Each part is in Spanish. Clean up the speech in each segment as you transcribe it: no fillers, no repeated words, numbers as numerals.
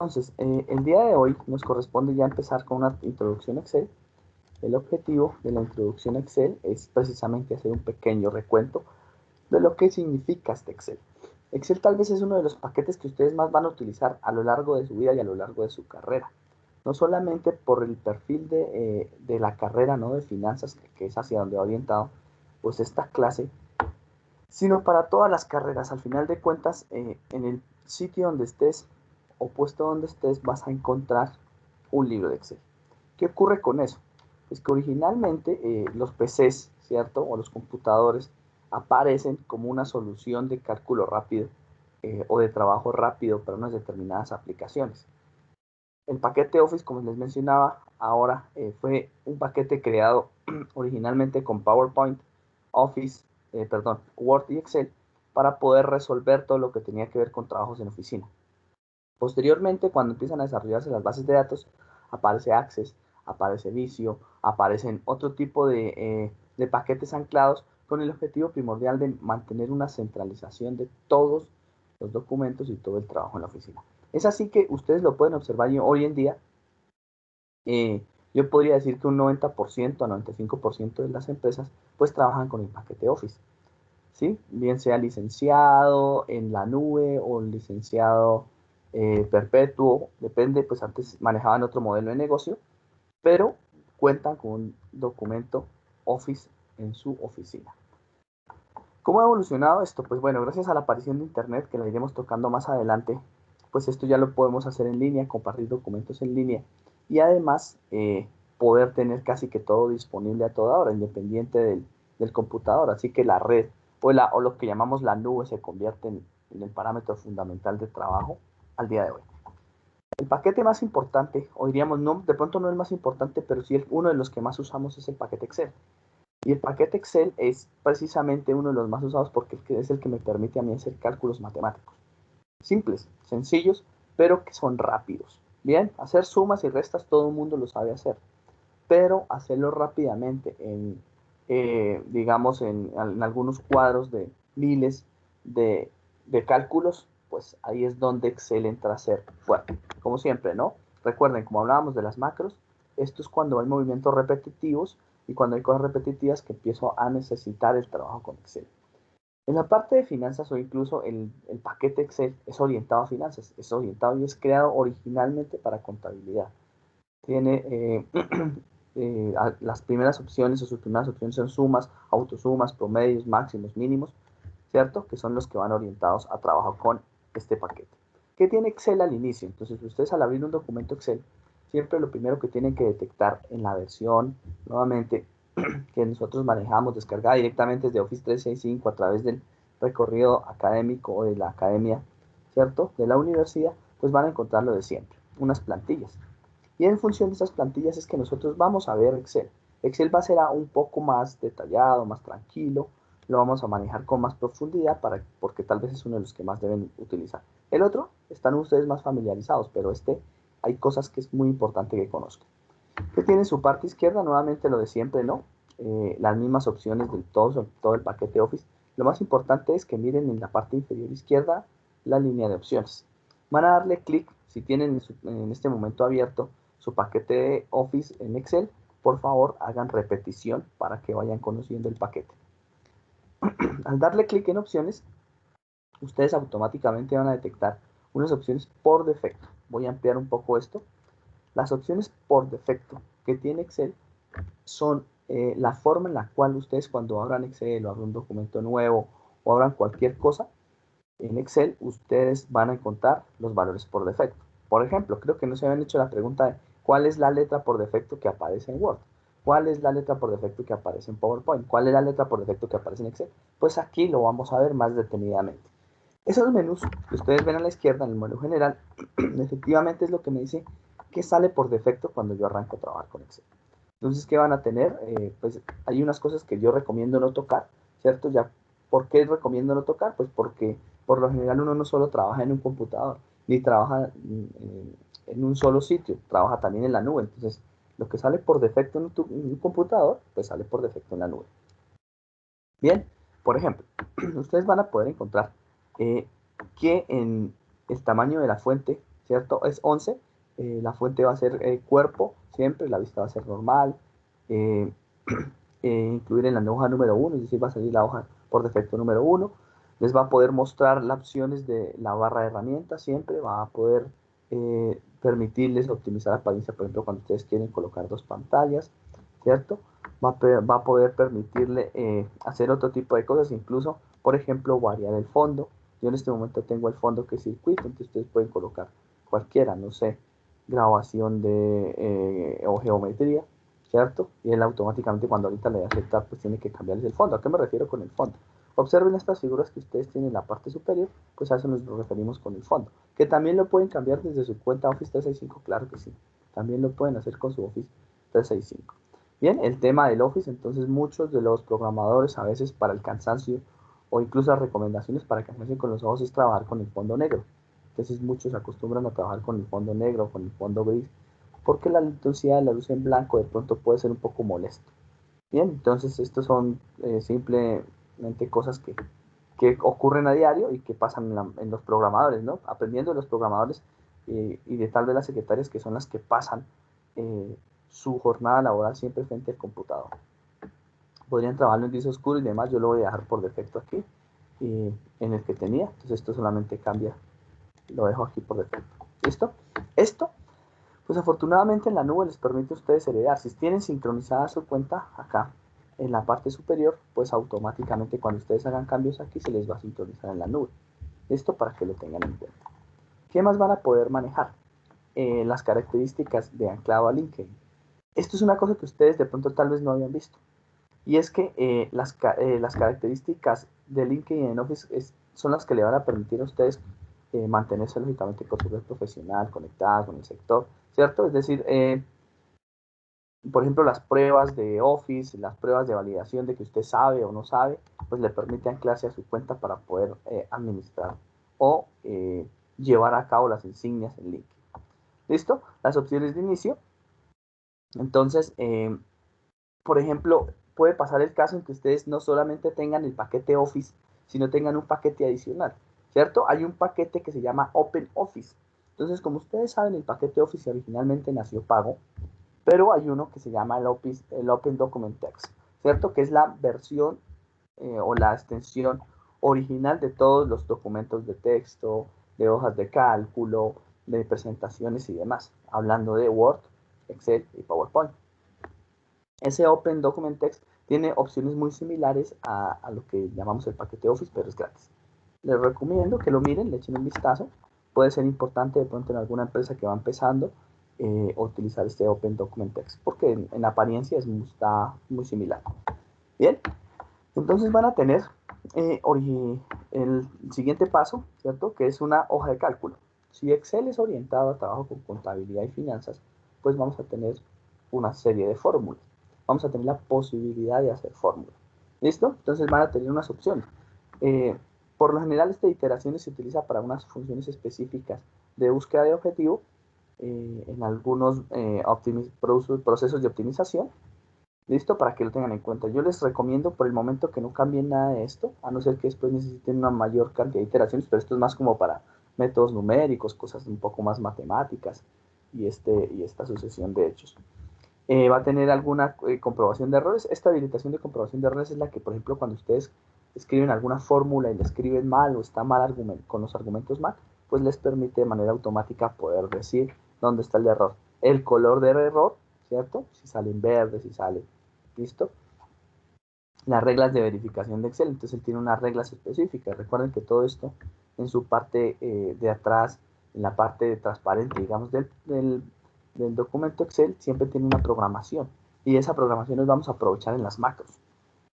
Entonces, el día de hoy nos corresponde ya empezar con una introducción a Excel. El objetivo de la introducción a Excel es precisamente hacer un pequeño recuento de lo que significa este Excel. Excel tal vez es uno de los paquetes que ustedes más van a utilizar a lo largo de su vida y a lo largo de su carrera. No solamente por el perfil de la carrera, ¿no? De finanzas, que es hacia donde va orientado, pues esta clase, sino para todas las carreras. Al final de cuentas, en el sitio donde estés o puesto donde estés, vas a encontrar un libro de Excel. ¿Qué ocurre con eso? Es que originalmente los PCs, ¿cierto? O los computadores aparecen como una solución de cálculo rápido o de trabajo rápido para unas determinadas aplicaciones. El paquete Office, como les mencionaba, ahora fue un paquete creado originalmente con PowerPoint, Office, Word y Excel para poder resolver todo lo que tenía que ver con trabajos en oficina. Posteriormente, cuando empiezan a desarrollarse las bases de datos, aparece Access, aparece Visio, aparecen otro tipo de paquetes anclados con el objetivo primordial de mantener una centralización de todos los documentos y todo el trabajo en la oficina. Es así que ustedes lo pueden observar hoy en día. Yo podría decir que un 90% a 95% de las empresas pues trabajan con el paquete Office, ¿sí? Bien sea licenciado en la nube o licenciado perpetuo, depende, pues antes manejaban otro modelo de negocio, pero cuentan con un documento Office en su oficina. ¿Cómo ha evolucionado esto? Pues bueno, gracias a la aparición de Internet, que la iremos tocando más adelante, pues esto ya lo podemos hacer en línea, compartir documentos en línea y además poder tener casi que todo disponible a toda hora, independiente del computador. Así que la red o lo que llamamos la nube se convierte en el parámetro fundamental de trabajo al día de hoy. El paquete más importante, o diríamos, no, de pronto no el más importante, pero sí uno de los que más usamos es el paquete Excel. Y el paquete Excel es precisamente uno de los más usados porque es el que me permite a mí hacer cálculos matemáticos. Simples, sencillos, pero que son rápidos. Bien, hacer sumas y restas todo el mundo lo sabe hacer, pero hacerlo rápidamente digamos, en algunos cuadros de miles de cálculos, pues ahí es donde Excel entra a ser fuerte. Como siempre, ¿no? Recuerden, como hablábamos de las macros, esto es cuando hay movimientos repetitivos y cuando hay cosas repetitivas que empiezo a necesitar el trabajo con Excel. En la parte de finanzas o incluso el paquete Excel es orientado a finanzas, es orientado y es creado originalmente para contabilidad. Tiene las primeras opciones o sus primeras opciones son sumas, autosumas, promedios, máximos, mínimos, ¿cierto? Que son los que van orientados a trabajar con este paquete. ¿Qué tiene Excel al inicio? Entonces, ustedes al abrir un documento Excel, siempre lo primero que tienen que detectar en la versión, nuevamente, que nosotros manejamos descargada directamente desde Office 365 a través del recorrido académico o de la academia, ¿cierto? De la universidad, pues van a encontrar lo de siempre, unas plantillas. Y en función de esas plantillas es que nosotros vamos a ver Excel. Excel va a ser un poco más detallado, más tranquilo, lo vamos a manejar con más profundidad porque tal vez es uno de los que más deben utilizar. El otro, están ustedes más familiarizados, pero hay cosas que es muy importante que conozcan. ¿Qué tiene en su parte izquierda? Nuevamente lo de siempre, ¿no? Las mismas opciones de todo el paquete Office. Lo más importante es que miren en la parte inferior izquierda la línea de opciones. Van a darle clic, si tienen en este momento abierto su paquete Office en Excel, por favor hagan repetición para que vayan conociendo el paquete. Al darle clic en opciones, ustedes automáticamente van a detectar unas opciones por defecto. Voy a ampliar un poco esto. Las opciones por defecto que tiene Excel son la forma en la cual ustedes cuando abran Excel o abran un documento nuevo o abran cualquier cosa en Excel, ustedes van a encontrar los valores por defecto. Por ejemplo, creo que no se habían hecho la pregunta de cuál es la letra por defecto que aparece en Word, cuál es la letra por defecto que aparece en PowerPoint, cuál es la letra por defecto que aparece en Excel. Pues aquí lo vamos a ver más detenidamente. Esos menús que ustedes ven a la izquierda en el menú general, efectivamente es lo que me dice que sale por defecto cuando yo arranco a trabajar con Excel. Entonces, ¿qué van a tener? Pues hay unas cosas que yo recomiendo no tocar, ¿cierto? Ya, ¿por qué recomiendo no tocar? Pues porque por lo general uno no solo trabaja en un computador, ni trabaja en un solo sitio, trabaja también en la nube. Entonces, lo que sale por defecto en un computador, pues sale por defecto en la nube. Bien, por ejemplo, ustedes van a poder encontrar que en el tamaño de la fuente, ¿cierto? Es 11, la fuente va a ser cuerpo, siempre, la vista va a ser normal, eh, incluir en la hoja número 1, es decir, va a salir la hoja por defecto número 1, les va a poder mostrar las opciones de la barra de herramientas, siempre va a poder permitirles optimizar la apariencia, por ejemplo, cuando ustedes quieren colocar dos pantallas, ¿cierto? Va a poder permitirle hacer otro tipo de cosas, incluso, por ejemplo, variar el fondo. Yo en este momento tengo el fondo que es circuito, entonces ustedes pueden colocar cualquiera, no sé, grabación o geometría, ¿cierto? Y él automáticamente cuando ahorita le da aceptar, pues tiene que cambiarles el fondo. ¿A qué me refiero con el fondo? Observen estas figuras que ustedes tienen en la parte superior, pues a eso nos referimos con el fondo. Que también lo pueden cambiar desde su cuenta Office 365, claro que sí. También lo pueden hacer con su Office 365. Bien, el tema del Office, entonces muchos de los programadores a veces para el cansancio o incluso las recomendaciones para cansancio con los ojos es trabajar con el fondo negro. Entonces muchos se acostumbran a trabajar con el fondo negro o con el fondo gris porque la intensidad de la luz en blanco de pronto puede ser un poco molesto. Bien, entonces estos son simplemente cosas que ocurren a diario y que pasan en los programadores, ¿no? Aprendiendo de los programadores y de tal vez las secretarias que son las que pasan su jornada laboral siempre frente al computador. Podrían trabajar en gris oscuro y demás, yo lo voy a dejar por defecto aquí en el que tenía, entonces esto solamente cambia, lo dejo aquí por defecto. ¿Listo? Esto pues afortunadamente en la nube les permite a ustedes heredar. Si tienen sincronizada su cuenta acá en la parte superior, pues automáticamente cuando ustedes hagan cambios aquí se les va a sincronizar en la nube. Esto para que lo tengan en cuenta. ¿Qué más van a poder manejar? Las características de anclado a LinkedIn. Esto es una cosa que ustedes de pronto tal vez no habían visto. Y es que las características de LinkedIn en Office son las que le van a permitir a ustedes mantenerse lógicamente con su red profesional, conectada con el sector, ¿cierto? Es decir, por ejemplo, las pruebas de Office, las pruebas de validación de que usted sabe o no sabe, pues le permite anclarse a su cuenta para poder administrar o llevar a cabo las insignias en LinkedIn. ¿Listo? Las opciones de inicio. Entonces, por ejemplo, puede pasar el caso en que ustedes no solamente tengan el paquete Office, sino tengan un paquete adicional, ¿cierto? Hay un paquete que se llama Open Office. Entonces, como ustedes saben, el paquete Office originalmente nació pago, pero hay uno que se llama el Open Document Text, ¿cierto? Que es la versión o la extensión original de todos los documentos de texto, de hojas de cálculo, de presentaciones y demás, hablando de Word, Excel y PowerPoint. Ese Open Document Text tiene opciones muy similares a lo que llamamos el paquete Office, pero es gratis. Les recomiendo que lo miren, le echen un vistazo. Puede ser importante de pronto en alguna empresa que va empezando utilizar este Open Document Text, porque en apariencia está muy similar. Bien, entonces van a tener el siguiente paso, ¿cierto? Que es una hoja de cálculo. Si Excel es orientado a trabajo con contabilidad y finanzas, pues vamos a tener una serie de fórmulas. Vamos a tener la posibilidad de hacer fórmulas. ¿Listo? Entonces van a tener unas opciones. Por lo general, esta iteración se utiliza para unas funciones específicas de búsqueda de objetivo en algunos procesos de optimización. ¿Listo? Para que lo tengan en cuenta. Yo les recomiendo por el momento que no cambien nada de esto, a no ser que después necesiten una mayor cantidad de iteraciones, pero esto es más como para métodos numéricos, cosas un poco más matemáticas y esta sucesión de hechos. Va a tener alguna comprobación de errores. Esta habilitación de comprobación de errores es la que, por ejemplo, cuando ustedes escriben alguna fórmula y la escriben mal o está mal con los argumentos mal, pues les permite de manera automática poder decir dónde está el error. El color del error, ¿cierto? Si sale en verde, si sale, ¿listo? Las reglas de verificación de Excel, entonces él tiene unas reglas específicas. Recuerden que todo esto en su parte de atrás, en la parte de transparente, digamos, del documento Excel, siempre tiene una programación. Y esa programación nos vamos a aprovechar en las macros.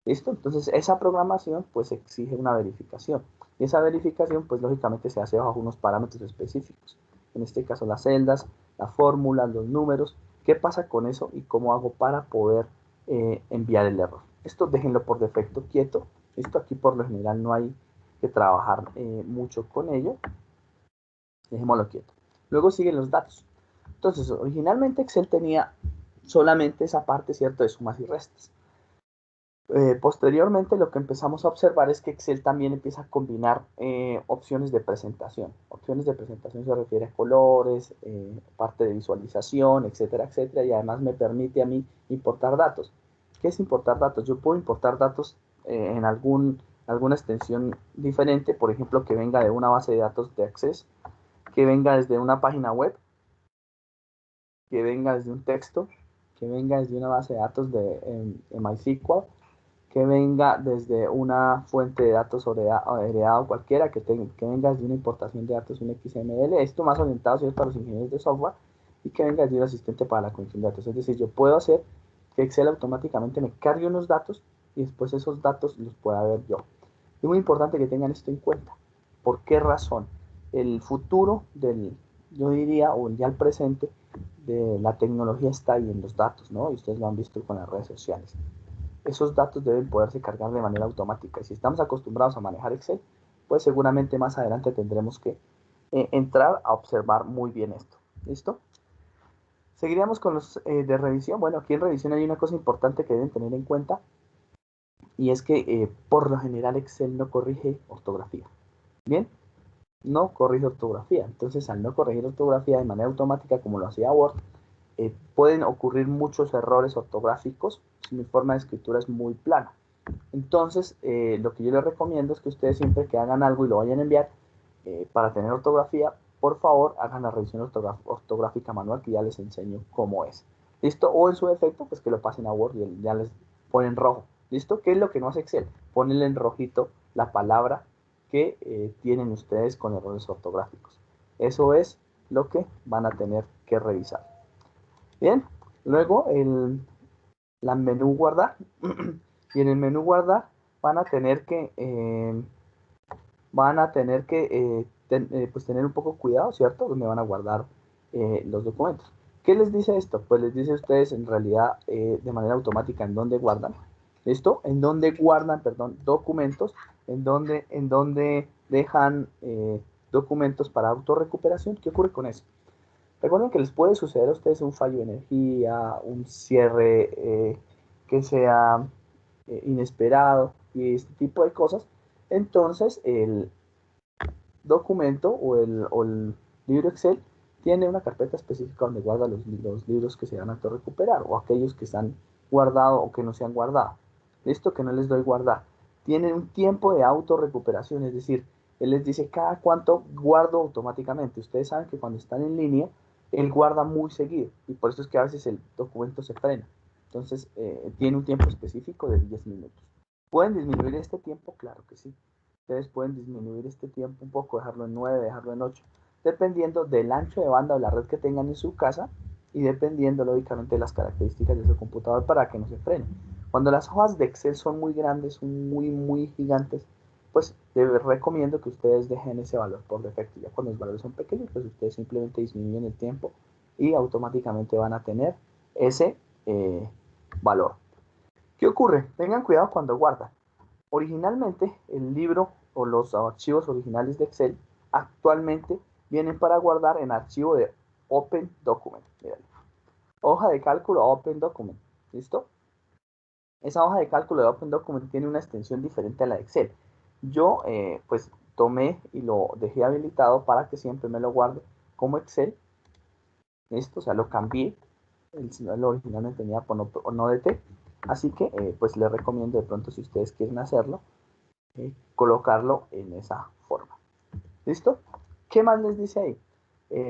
¿Listo? Entonces esa programación pues exige una verificación. Y esa verificación pues lógicamente se hace bajo unos parámetros específicos. En este caso las celdas, las fórmulas, los números. ¿Qué pasa con eso y cómo hago para poder enviar el error? Esto déjenlo por defecto quieto. Esto aquí por lo general no hay que trabajar mucho con ello. Dejémoslo quieto. Luego siguen los datos. Entonces, originalmente Excel tenía solamente esa parte, ¿cierto?, de sumas y restas. Posteriormente, lo que empezamos a observar es que Excel también empieza a combinar opciones de presentación. Opciones de presentación se refiere a colores, parte de visualización, etcétera, etcétera, y además me permite a mí importar datos. ¿Qué es importar datos? Yo puedo importar datos en alguna extensión diferente, por ejemplo, que venga de una base de datos de Access, que venga desde una página web, que venga desde un texto, que venga desde una base de datos de MySQL, que venga desde una fuente de datos heredado cualquiera, que venga desde una importación de datos, un XML, esto más orientado ¿cierto? A los ingenieros de software, y que venga desde un asistente para la conexión de datos. Es decir, yo puedo hacer que Excel automáticamente me cargue unos datos y después esos datos los pueda ver yo. Es muy importante que tengan esto en cuenta. ¿Por qué razón? El futuro yo diría, o ya el presente, de la tecnología está ahí en los datos, ¿no? Y ustedes lo han visto con las redes sociales. Esos datos deben poderse cargar de manera automática. Y si estamos acostumbrados a manejar Excel, pues seguramente más adelante tendremos que entrar a observar muy bien esto. ¿Listo? Seguiríamos con los de revisión. Bueno, aquí en revisión hay una cosa importante que deben tener en cuenta y es que por lo general Excel no corrige ortografía. Bien, no corrige ortografía. Entonces, al no corregir ortografía de manera automática como lo hacía Word, pueden ocurrir muchos errores ortográficos si mi forma de escritura es muy plana. Entonces, lo que yo les recomiendo es que ustedes siempre que hagan algo y lo vayan a enviar para tener ortografía, por favor, hagan la revisión ortográfica manual que ya les enseño cómo es. ¿Listo? O en su defecto, pues que lo pasen a Word y ya les ponen rojo. ¿Listo? ¿Qué es lo que no hace Excel? Ponerle en rojito la palabra que tienen ustedes con errores ortográficos. Eso es lo que van a tener que revisar. Bien, luego la menú guardar. Y en el menú guardar van a tener que, pues tener un poco cuidado, ¿cierto? Donde van a guardar los documentos. ¿Qué les dice esto? Pues les dice a ustedes en realidad de manera automática en dónde guardan. ¿Listo? En dónde guardan, perdón, documentos, en dónde dejan documentos para autorrecuperación. ¿Qué ocurre con eso? Recuerden que les puede suceder a ustedes un fallo de energía, un cierre que sea inesperado y este tipo de cosas. Entonces, el documento o el libro Excel tiene una carpeta específica donde guarda los libros que se van a autorrecuperar o aquellos que están guardados o que no se han guardado. Listo, que no les doy guardar. Tienen un tiempo de autorrecuperación, es decir, él les dice cada cuánto guardo automáticamente. Ustedes saben que cuando están en línea, él guarda muy seguido y por eso es que a veces el documento se frena. Entonces, tiene un tiempo específico de 10 minutos. ¿Pueden disminuir este tiempo? Claro que sí. Ustedes pueden disminuir este tiempo un poco, dejarlo en 9, dejarlo en 8, dependiendo del ancho de banda o la red que tengan en su casa y dependiendo lógicamente de las características de su computador para que no se frene. Cuando las hojas de Excel son muy grandes, son muy gigantes, pues les recomiendo que ustedes dejen ese valor por defecto. Ya cuando los valores son pequeños, pues ustedes simplemente disminuyen el tiempo y automáticamente van a tener ese valor. ¿Qué ocurre? Tengan cuidado cuando guardan. Originalmente, el libro o los archivos originales de Excel actualmente vienen para guardar en archivo de Open Document. Miren. Hoja de cálculo Open Document. ¿Listo? Esa hoja de cálculo de Open Document tiene una extensión diferente a la de Excel. Yo, pues, tomé y lo dejé habilitado para que siempre me lo guarde como Excel. ¿Listo? O sea, lo cambié. El originalmente tenía por no de T. Así que, pues, les recomiendo de pronto, si ustedes quieren hacerlo, colocarlo en esa forma. ¿Listo? ¿Qué más les dice ahí?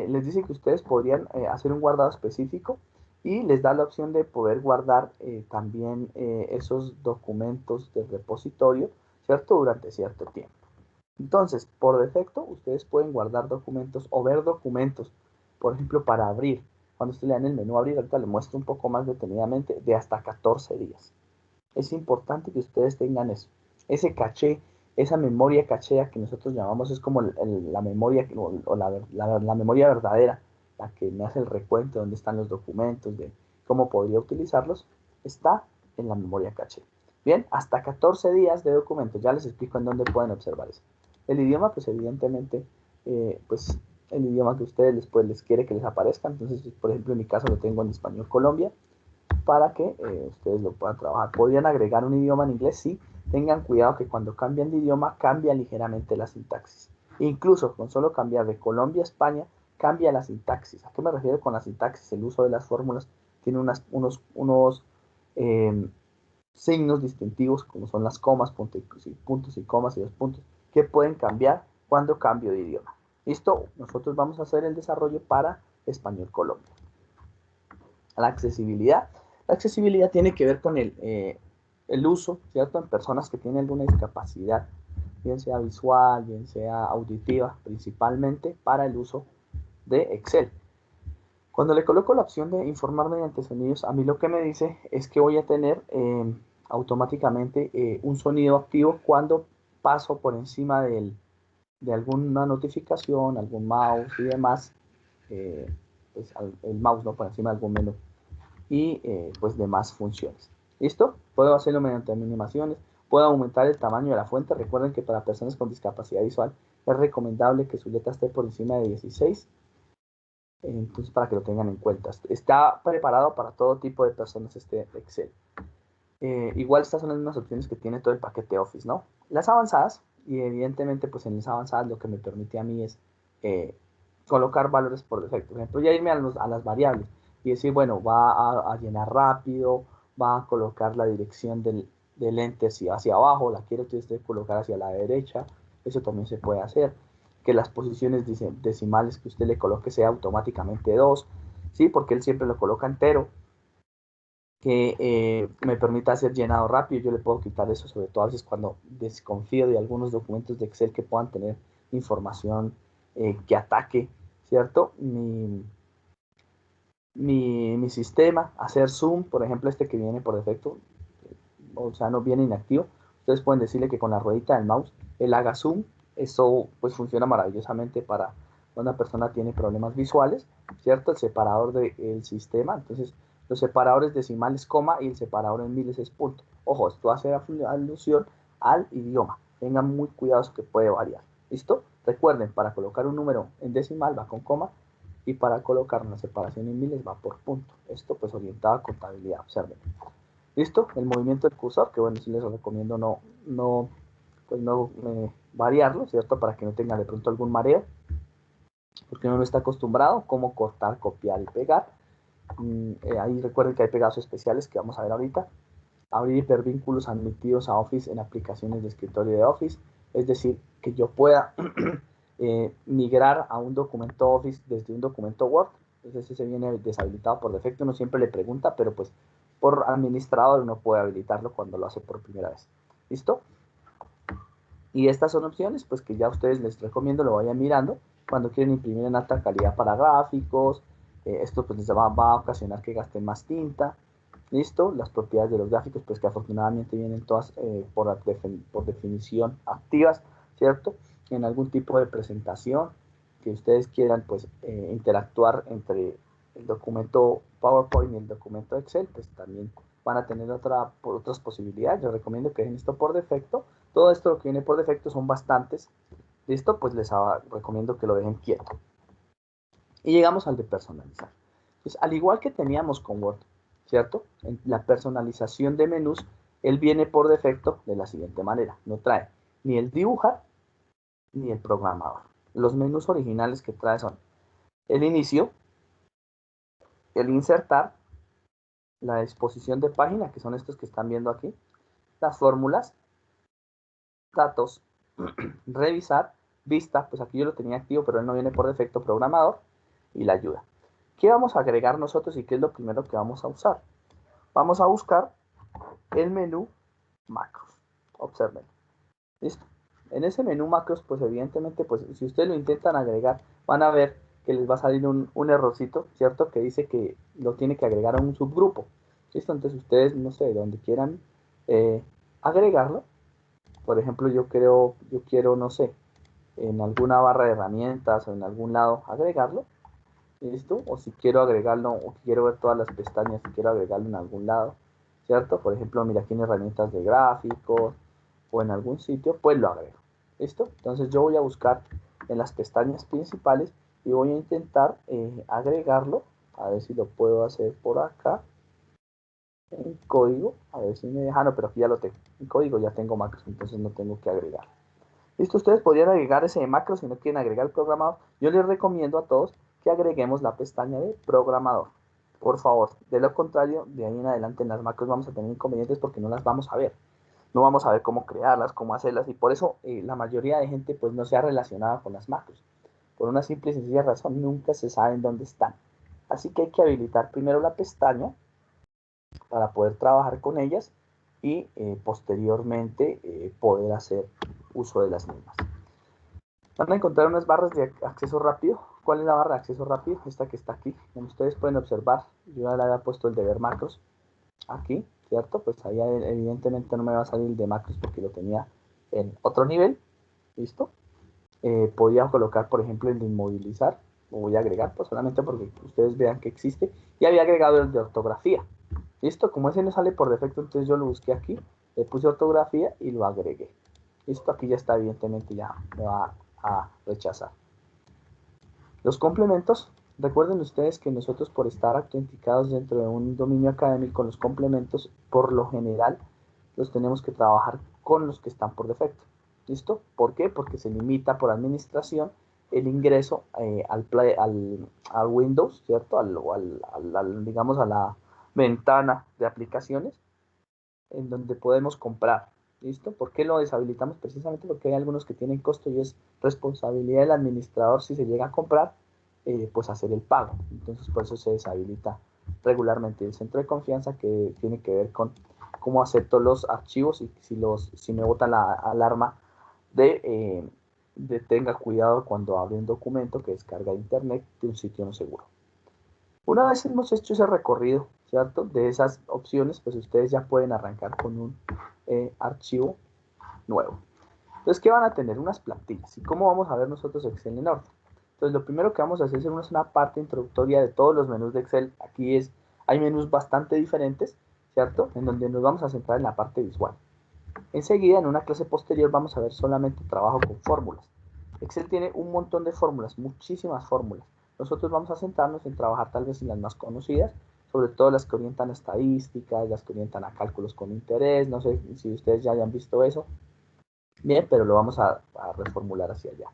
Les dice que ustedes podrían hacer un guardado específico y les da la opción de poder guardar también esos documentos del repositorio, ¿cierto? Durante cierto tiempo. Entonces, por defecto, ustedes pueden guardar documentos o ver documentos, por ejemplo, para abrir. Cuando usted le dan el menú abrir, ahorita le muestro un poco más detenidamente, de hasta 14 días. Es importante que ustedes tengan eso. Ese caché, esa memoria cachea que nosotros llamamos, es como la memoria o la memoria verdadera, la que me hace el recuento de dónde están los documentos, de cómo podría utilizarlos, está en la memoria caché. Bien, hasta 14 días de documentos. Ya les explico en dónde pueden observar eso. El idioma, pues evidentemente, pues el idioma que ustedes les quiere que les aparezca. Entonces, por ejemplo, en mi caso lo tengo en español Colombia. para que ustedes lo puedan trabajar. ¿Podrían agregar un idioma en inglés? Sí. Tengan cuidado que cuando cambian de idioma cambia ligeramente la sintaxis. Incluso con solo cambiar de Colombia a España cambia la sintaxis. ¿A qué me refiero con la sintaxis? El uso de las fórmulas tiene unos signos distintivos como son las comas, puntos y comas y los puntos que pueden cambiar cuando cambio de idioma. ¿Listo? Nosotros vamos a hacer el desarrollo para Español Colombia. La accesibilidad. La accesibilidad tiene que ver con el uso, ¿cierto? En personas que tienen alguna discapacidad, bien sea visual, bien sea auditiva, principalmente para el uso de Excel. Cuando le coloco la opción de informar mediante sonidos, a mí lo que me dice es que voy a tener automáticamente un sonido activo cuando paso por encima de alguna notificación, algún mouse y demás, pues el mouse no por encima de algún menú y pues demás funciones. ¿Listo? Puedo hacerlo mediante animaciones, puedo aumentar el tamaño de la fuente. Recuerden que para personas con discapacidad visual es recomendable que su letra esté por encima de 16. Entonces, para que lo tengan en cuenta. Está preparado para todo tipo de personas este Excel. Igual estas son las mismas opciones que tiene todo el paquete Office, ¿no? Las avanzadas, y evidentemente pues en las avanzadas lo que me permite a mí es colocar valores por defecto. Por ejemplo, ya irme a las variables y decir, bueno, va a llenar rápido, va a colocar la dirección del enter hacia abajo, la quiero usted colocar hacia la derecha, eso también se puede hacer. Que las posiciones decimales que usted le coloque sea automáticamente 2, ¿sí? Porque él siempre lo coloca entero. Que me permita hacer llenado rápido. Yo le puedo quitar eso, sobre todo a veces cuando desconfío de algunos documentos de Excel que puedan tener información que ataque, ¿cierto? Mi sistema, hacer zoom, por ejemplo, este que viene por defecto, o sea, no viene inactivo. Ustedes pueden decirle que con la ruedita del mouse él haga zoom. Eso pues funciona maravillosamente para cuando una persona tiene problemas visuales, ¿cierto? El separador del sistema, entonces los separadores decimales coma y el separador en miles es punto. Ojo, esto hace alusión al idioma. Tengan muy cuidado que puede variar. ¿Listo? Recuerden, para colocar un número en decimal va con coma y para colocar una separación en miles va por punto. Esto pues orientado a contabilidad, observen. ¿Listo? El movimiento del cursor, que bueno, sí les recomiendo no variarlo, ¿cierto? Para que no tengan de pronto algún mareo, porque uno no está acostumbrado, cómo cortar, copiar y pegar. Ahí recuerden que hay pegados especiales que vamos a ver ahorita. Abrir hipervínculos admitidos a Office en aplicaciones de escritorio de Office, es decir, que yo pueda migrar a un documento Office desde un documento Word. Entonces ese viene deshabilitado por defecto, uno siempre le pregunta, pero pues por administrador uno puede habilitarlo cuando lo hace por primera vez. ¿Listo? Y estas son opciones pues que ya ustedes les recomiendo lo vayan mirando cuando quieren imprimir en alta calidad para gráficos. Esto pues les va a ocasionar que gasten más tinta. ¿Listo? Las propiedades de los gráficos pues que afortunadamente vienen todas por definición activas, ¿cierto? En algún tipo de presentación que ustedes quieran pues interactuar entre el documento PowerPoint y el documento Excel, pues también van a tener otras posibilidades. Les recomiendo que dejen esto por defecto. Todo esto lo que viene por defecto son bastantes. ¿Listo? Pues les recomiendo que lo dejen quieto. Y llegamos al de personalizar. Entonces, al igual que teníamos con Word, ¿cierto? En la personalización de menús, él viene por defecto de la siguiente manera. No trae ni el dibujar ni el programador. Los menús originales que trae son el inicio, el insertar, la disposición de página, que son estos que están viendo aquí, las fórmulas, datos, revisar, vista, pues aquí yo lo tenía activo, pero él no viene por defecto, programador, y la ayuda. ¿Qué vamos a agregar nosotros y qué es lo primero que vamos a usar? Vamos a buscar el menú macros. Observen. ¿Listo? En ese menú macros, pues evidentemente, pues si ustedes lo intentan agregar, van a ver que les va a salir un errorcito, ¿cierto? Que dice que lo tiene que agregar a un subgrupo. ¿Listo? Entonces ustedes, no sé, donde quieran agregarlo. Por ejemplo, yo quiero, no sé, en alguna barra de herramientas o en algún lado agregarlo. ¿Listo? O si quiero agregarlo, o quiero ver todas las pestañas, si quiero agregarlo en algún lado, ¿cierto? Por ejemplo, mira, aquí en herramientas de gráficos o en algún sitio, pues lo agrego. ¿Listo? Entonces yo voy a buscar en las pestañas principales y voy a intentar agregarlo, a ver si lo puedo hacer por acá. En código, a ver si me deja, no, pero aquí ya lo tengo. En código ya tengo macros, entonces no tengo que agregar. Listo, ustedes podrían agregar ese de macro si no quieren agregar el programador. Yo les recomiendo a todos que agreguemos la pestaña de programador. Por favor, de lo contrario, de ahí en adelante en las macros vamos a tener inconvenientes porque no las vamos a ver. No vamos a ver cómo crearlas, cómo hacerlas y por eso la mayoría de gente pues no se ha relacionado con las macros. Por una simple y sencilla razón, nunca se sabe en dónde están. Así que hay que habilitar primero la pestaña para poder trabajar con ellas y posteriormente poder hacer uso de las mismas. Van a encontrar unas barras de acceso rápido. ¿Cuál es la barra de acceso rápido? Esta que está aquí. Como ustedes pueden observar, yo ya le había puesto el de ver macros aquí, ¿cierto? Pues ahí evidentemente no me va a salir el de macros porque lo tenía en otro nivel. ¿Listo? Podía colocar, por ejemplo, el de inmovilizar. Lo voy a agregar, pues solamente porque ustedes vean que existe. Y había agregado el de ortografía. ¿Listo? Como ese no sale por defecto, entonces yo lo busqué aquí, le puse ortografía y lo agregué. Listo, aquí ya está, evidentemente ya me va a rechazar. Los complementos, recuerden ustedes que nosotros por estar autenticados dentro de un dominio académico, los complementos por lo general los tenemos que trabajar con los que están por defecto. ¿Listo? ¿Por qué? Porque se limita por administración el ingreso al Windows, ¿cierto? Digamos a la ventana de aplicaciones en donde podemos comprar. ¿Listo? ¿Por qué lo deshabilitamos? Precisamente porque hay algunos que tienen costo y es responsabilidad del administrador si se llega a comprar, pues hacer el pago. Entonces por eso se deshabilita regularmente el centro de confianza que tiene que ver con cómo acepto los archivos y si me bota la alarma de tenga cuidado cuando abre un documento que descarga de internet de un sitio no seguro. Una vez hemos hecho ese recorrido, ¿cierto? De esas opciones, pues ustedes ya pueden arrancar con un archivo nuevo. Entonces, ¿qué van a tener? Unas plantillas. ¿Y cómo vamos a ver nosotros Excel en orden? Entonces, lo primero que vamos a hacer es una parte introductoria de todos los menús de Excel. Hay menús bastante diferentes, ¿cierto? En donde nos vamos a centrar en la parte visual. Enseguida, en una clase posterior, vamos a ver solamente trabajo con fórmulas. Excel tiene un montón de fórmulas, muchísimas fórmulas. Nosotros vamos a centrarnos en trabajar tal vez en las más conocidas, sobre todo las que orientan a estadísticas, las que orientan a cálculos con interés, no sé si ustedes ya hayan visto eso. Bien, pero lo vamos a reformular hacia allá.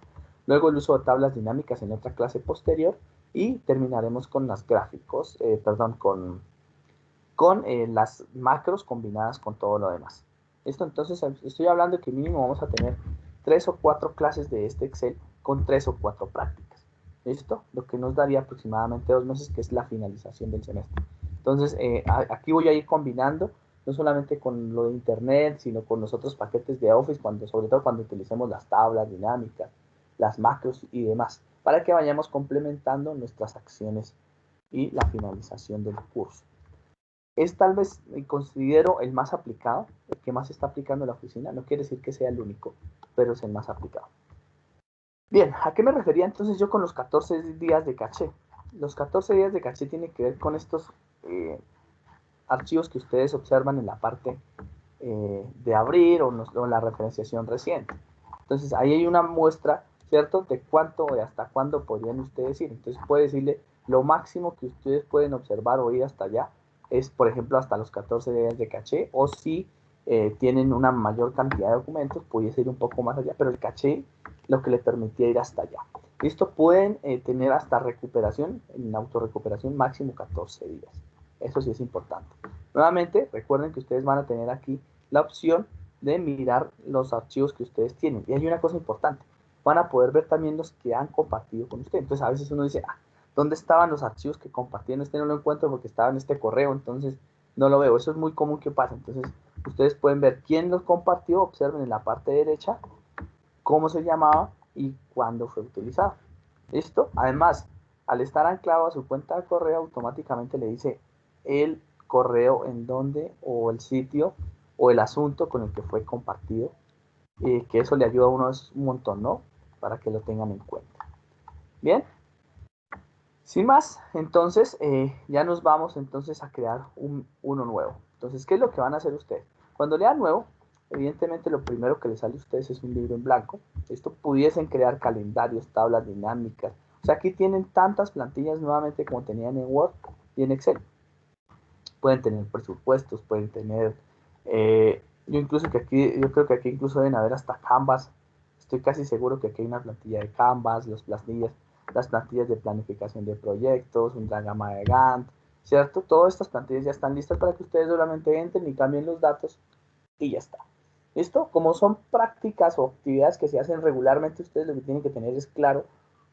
Luego el uso de tablas dinámicas en otra clase posterior y terminaremos con las gráficos, con las macros combinadas con todo lo demás. Esto entonces estoy hablando que mínimo vamos a tener 3 o 4 clases de este Excel con 3 o 4 prácticas. ¿Listo? Lo que nos daría aproximadamente 2 meses, que es la finalización del semestre. Entonces, aquí voy a ir combinando, no solamente con lo de Internet, sino con los otros paquetes de Office, sobre todo cuando utilicemos las tablas dinámicas, las macros y demás, para que vayamos complementando nuestras acciones y la finalización del curso. Es tal vez, considero, el más aplicado, el que más se está aplicando en la oficina. No quiere decir que sea el único, pero es el más aplicado. Bien, ¿a qué me refería entonces yo con los 14 días de caché? Los 14 días de caché tienen que ver con estos archivos que ustedes observan en la parte de abrir o la referenciación reciente. Entonces ahí hay una muestra, ¿cierto? De cuánto o hasta cuándo podrían ustedes ir. Entonces puede decirle lo máximo que ustedes pueden observar o ir hasta allá es, por ejemplo, hasta los 14 días de caché, o si tienen una mayor cantidad de documentos, pudiese ir un poco más allá, pero el caché lo que les permitía ir hasta allá. Listo, pueden tener hasta recuperación, en autorrecuperación máximo 14 días. Eso sí es importante. Nuevamente, recuerden que ustedes van a tener aquí la opción de mirar los archivos que ustedes tienen. Y hay una cosa importante, van a poder ver también los que han compartido con ustedes. Entonces a veces uno dice, ¿dónde estaban los archivos que compartieron? Este no lo encuentro porque estaba en este correo, entonces no lo veo. Eso es muy común que pase. Entonces ustedes pueden ver quién los compartió, observen en la parte derecha cómo se llamaba y cuándo fue utilizado. ¿Listo? Además, al estar anclado a su cuenta de correo, automáticamente le dice el correo en donde, o el sitio, o el asunto con el que fue compartido, que eso le ayuda a uno un montón, ¿no? Para que lo tengan en cuenta. Bien, sin más, entonces ya nos vamos entonces a crear uno nuevo. Entonces, ¿qué es lo que van a hacer ustedes? Cuando lean nuevo, evidentemente lo primero que les sale a ustedes es un libro en blanco. Esto pudiesen crear calendarios, tablas dinámicas. O sea, aquí tienen tantas plantillas nuevamente como tenían en Word y en Excel. pueden tener presupuestos, pueden tener, yo creo que aquí incluso deben haber hasta Canvas. Estoy casi seguro que aquí hay una plantilla de Canvas, las plantillas de planificación de proyectos, un diagrama de Gantt, ¿cierto? Todas estas plantillas ya están listas para que ustedes solamente entren y cambien los datos y ya está. ¿Listo? Como son prácticas o actividades que se hacen regularmente, ustedes lo que tienen que tener es claro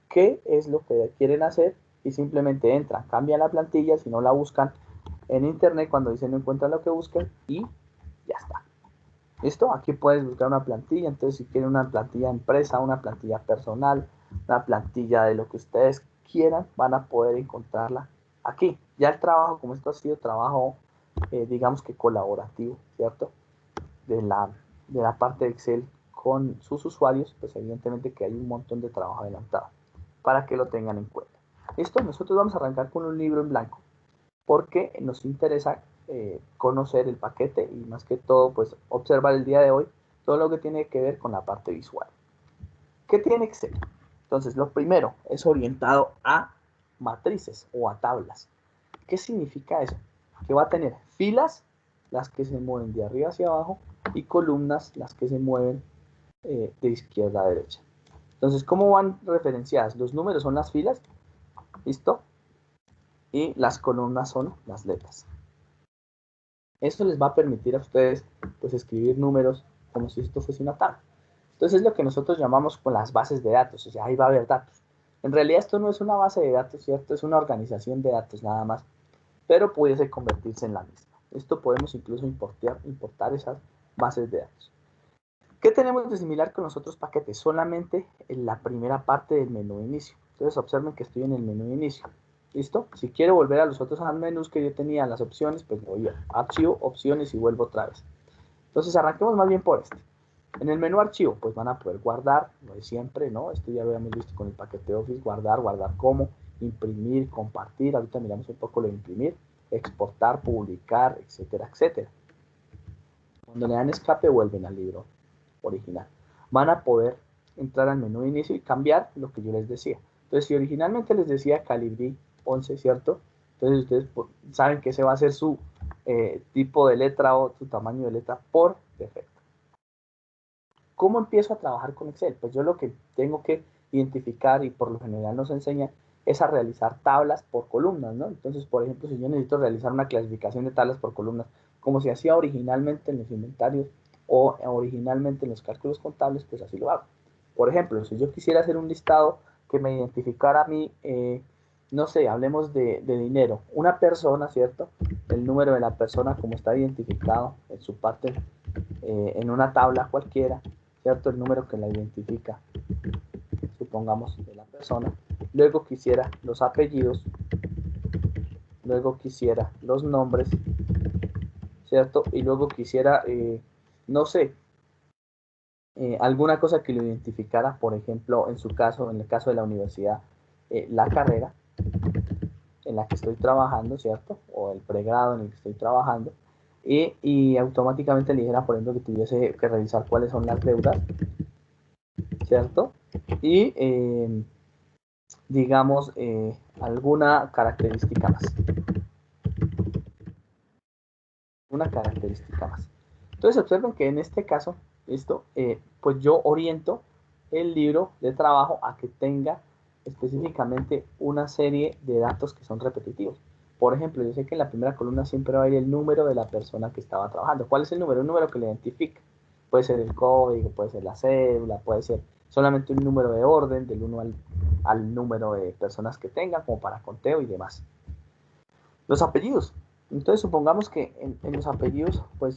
qué es lo que quieren hacer y simplemente entran, cambian la plantilla, si no la buscan en internet cuando dicen no encuentran lo que buscan y ya está. ¿Listo? Aquí puedes buscar una plantilla, entonces si quieren una plantilla de empresa, una plantilla personal, una plantilla de lo que ustedes quieran, van a poder encontrarla aquí. Ya el trabajo, como esto ha sido trabajo, digamos que colaborativo, ¿cierto? De la parte de Excel con sus usuarios, pues evidentemente que hay un montón de trabajo adelantado para que lo tengan en cuenta. Listo, nosotros vamos a arrancar con un libro en blanco porque nos interesa conocer el paquete y más que todo, pues observar el día de hoy todo lo que tiene que ver con la parte visual. ¿Qué tiene Excel? Entonces, lo primero es orientado a matrices o a tablas. ¿Qué significa eso? Que va a tener filas, las que se mueven de arriba hacia abajo, y columnas, las que se mueven de izquierda a derecha. Entonces, ¿cómo van referenciadas? Los números son las filas, ¿listo? Y las columnas son las letras. Esto les va a permitir a ustedes pues escribir números como si esto fuese una tabla. Entonces es lo que nosotros llamamos con las bases de datos, o sea, ahí va a haber datos. En realidad esto no es una base de datos, ¿cierto? Es una organización de datos nada más, pero pudiese convertirse en la misma. Esto podemos incluso importar esas bases de datos. ¿Qué tenemos de similar con los otros paquetes? Solamente en la primera parte del menú de inicio. Entonces observen que estoy en el menú de inicio. ¿Listo? Si quiero volver a los otros menús que yo tenía, las opciones, pues voy a archivo, opciones y vuelvo otra vez. Entonces arranquemos más bien por este. En el menú archivo, pues van a poder guardar, lo de siempre, ¿no? Esto ya lo habíamos visto con el paquete Office, guardar como, imprimir, compartir. Ahorita miramos un poco lo de imprimir, exportar, publicar, etcétera, etcétera. Cuando le dan escape, vuelven al libro original. Van a poder entrar al menú de inicio y cambiar lo que yo les decía. Entonces, si originalmente les decía Calibri 11, ¿cierto? Entonces ustedes saben que ese va a ser su tipo de letra o su tamaño de letra por defecto. ¿Cómo empiezo a trabajar con Excel? Pues yo lo que tengo que identificar y por lo general nos enseña es a realizar tablas por columnas, ¿no? Entonces, por ejemplo, si yo necesito realizar una clasificación de tablas por columnas, como se hacía originalmente en los inventarios o originalmente en los cálculos contables, pues así lo hago. Por ejemplo, si yo quisiera hacer un listado que me identificara a mí, no sé, hablemos de dinero, una persona, ¿cierto? El número de la persona como está identificado en su parte, en una tabla cualquiera, ¿cierto? El número que la identifica, supongamos, de la persona. Luego quisiera los apellidos, luego quisiera los nombres, ¿cierto? Y luego quisiera, no sé, alguna cosa que lo identificara, por ejemplo, en su caso, en el caso de la universidad, la carrera en la que estoy trabajando, ¿cierto? O el pregrado en el que estoy trabajando. Y automáticamente le dijera, por ejemplo, que tuviese que revisar cuáles son las deudas, ¿cierto? Y digamos, alguna característica más. Una característica más. Entonces observen que en este caso, pues yo oriento el libro de trabajo a que tenga específicamente una serie de datos que son repetitivos. Por ejemplo, yo sé que en la primera columna siempre va a ir el número de la persona que estaba trabajando. ¿Cuál es el número? Un número que le identifica. Puede ser el código, puede ser la cédula, puede ser solamente un número de orden del 1 al número de personas que tenga, como para conteo y demás. Los apellidos. Entonces supongamos que en los apellidos, pues